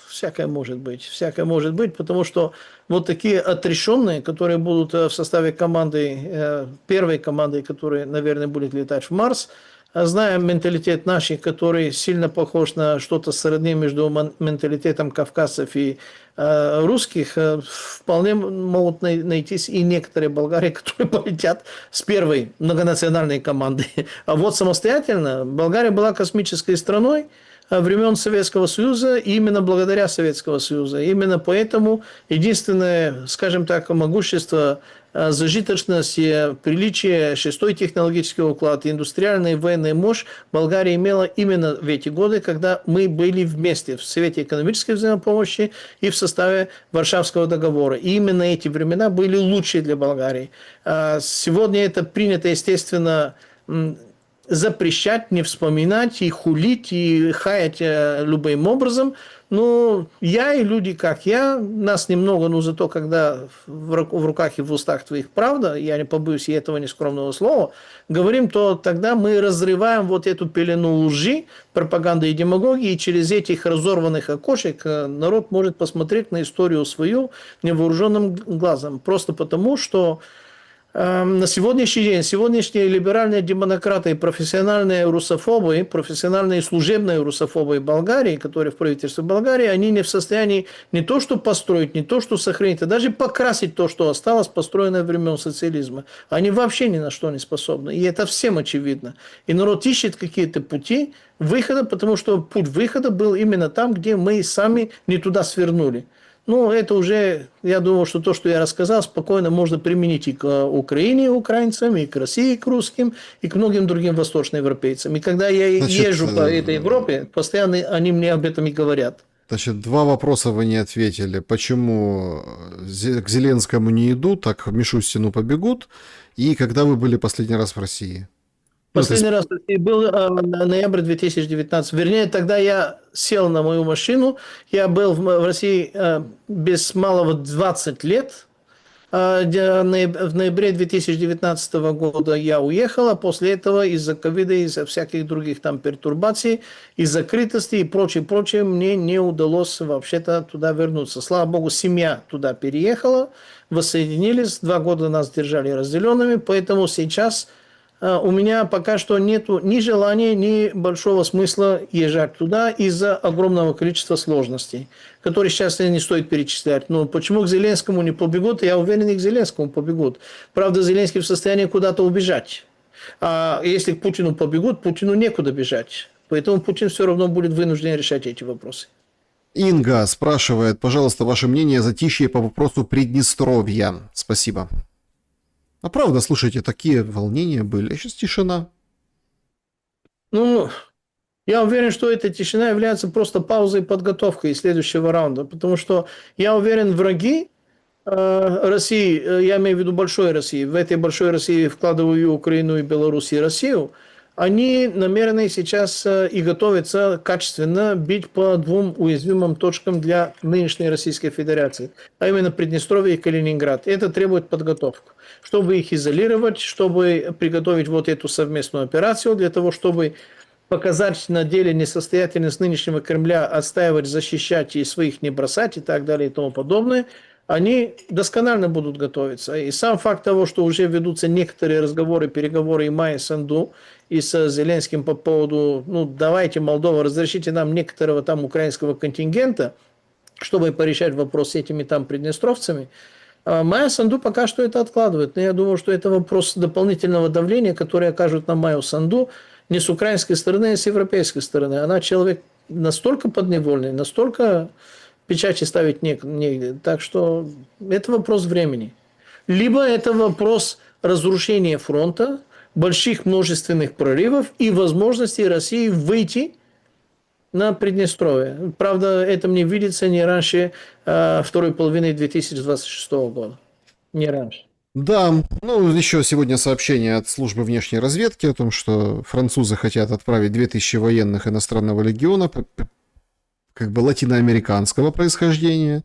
всякое может быть. Всякое может быть, потому что вот такие отрешенные, которые будут в составе команды, первой команды, которая, наверное, будет летать в Марс, зная менталитет наших, который сильно похож на что-то сродни между менталитетом кавказцев и русских, вполне могут найтись и некоторые болгари, которые полетят с первой многонациональной команды. А вот самостоятельно Болгария была космической страной времен Советского Союза, и именно благодаря Советского Союза. Именно поэтому единственное, скажем так, могущество, зажиточность, приличие, шестой технологический уклад, индустриальная и военная мощь Болгария имела именно в эти годы, когда мы были вместе в Совете экономической взаимопомощи и в составе Варшавского договора. И именно эти времена были лучшие для Болгарии. Сегодня это принято, естественно, запрещать, не вспоминать и хулить, и хаять любым образом. Но я и люди, как я, нас немного, но зато когда в руках и в устах твоих правда, я не побоюсь и этого нескромного слова, говорим, то тогда мы разрываем вот эту пелену лжи, пропаганды и демагогии, и через этих разорванных окошек народ может посмотреть на историю свою невооруженным глазом. Просто потому, что на сегодняшний день сегодняшние либеральные демократы и профессиональные русофобы, профессиональные служебные русофобы Болгарии, которые в правительстве Болгарии, они не в состоянии не то что построить, не то что сохранить, а даже покрасить то, что осталось, построенное времен социализма. Они вообще ни на что не способны. И это всем очевидно. И народ ищет какие-то пути выхода, потому что путь выхода был именно там, где мы сами не туда свернули. Ну, это уже, я думаю, что то, что я рассказал, спокойно можно применить и к Украине, украинцам, и к России, и к русским, и к многим другим восточноевропейцам. И когда я езжу по этой Европе, постоянно они мне об этом и говорят. Значит, два вопроса вы не ответили. Почему к Зеленскому не идут, а к Мишустину побегут? И когда вы были последний раз в России? Последний раз был ноябрь 2019. Вернее, тогда я сел на мою машину. Я был в России без малого 20 лет. В ноябре 2019 года я уехал, а после этого из-за ковида, из-за всяких других там пертурбаций, из закрытости и прочее, мне не удалось вообще-то туда вернуться. Слава богу, семья туда переехала, воссоединились, 2 года нас держали разделенными, поэтому сейчас у меня пока что нету ни желания, ни большого смысла езжать туда из-за огромного количества сложностей, которые сейчас не стоит перечислять. Но почему к Зеленскому не побегут, я уверен, и к Зеленскому побегут. Правда, Зеленский в состоянии куда-то убежать. А если к Путину побегут, Путину некуда бежать. Поэтому Путин все равно будет вынужден решать эти вопросы. Инга спрашивает, пожалуйста, ваше мнение о затишье по вопросу Приднестровья. Спасибо. А правда, слушайте, такие волнения были. Сейчас тишина. Ну, я уверен, что эта тишина является просто паузой и подготовкой следующего раунда. Потому что я уверен, враги России, я имею в виду большой России, в этой большой России вкладываю и Украину, и Беларусь, и Россию, они намерены сейчас и готовятся качественно бить по 2 уязвимым точкам для нынешней Российской Федерации, а именно Приднестровье и Калининград. Это требует подготовку, чтобы их изолировать, чтобы приготовить вот эту совместную операцию, для того, чтобы показать на деле несостоятельность нынешнего Кремля, отстаивать, защищать и своих не бросать и так далее и тому подобное. Они досконально будут готовиться. И сам факт того, что уже ведутся некоторые разговоры, переговоры и Майя Санду, и с Зеленским по поводу, ну, давайте, Молдова, разрешите нам некоторого там украинского контингента, чтобы порешать вопрос с этими там приднестровцами. Майя Санду пока что это откладывает. Но я думаю, что это вопрос дополнительного давления, которое окажут на Майю Санду не с украинской стороны, а с европейской стороны. Она человек настолько подневольный, настолько печати ставить негде. Так что это вопрос времени. Либо это вопрос разрушения фронта, больших множественных прорывов и возможности России выйти на Приднестровье. Правда, это мне видится не раньше второй половины 2026 года. Не раньше. Да, ну, еще сегодня сообщение от службы внешней разведки о том, что французы хотят отправить 2000 военных иностранного легиона, как бы латиноамериканского происхождения.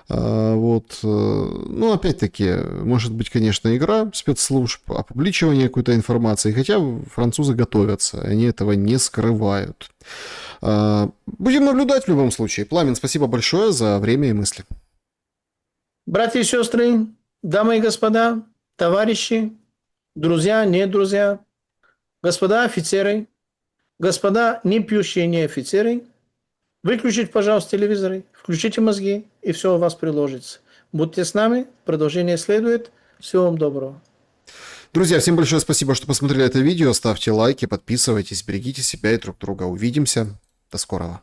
Вот. Ну, опять-таки, может быть, конечно, игра спецслужб, опубличивание какой-то информации, хотя французы готовятся, они этого не скрывают. Будем наблюдать в любом случае. Пламен, спасибо большое за время и мысли. Братья и сестры, дамы и господа, товарищи, друзья, не друзья, господа офицеры, господа не пьющие не офицеры, выключите, пожалуйста, телевизоры, включите мозги, и все у вас приложится. Будьте с нами, продолжение следует. Всего вам доброго. Друзья, всем большое спасибо, что посмотрели это видео. Ставьте лайки, подписывайтесь, берегите себя и друг друга. Увидимся. До скорого.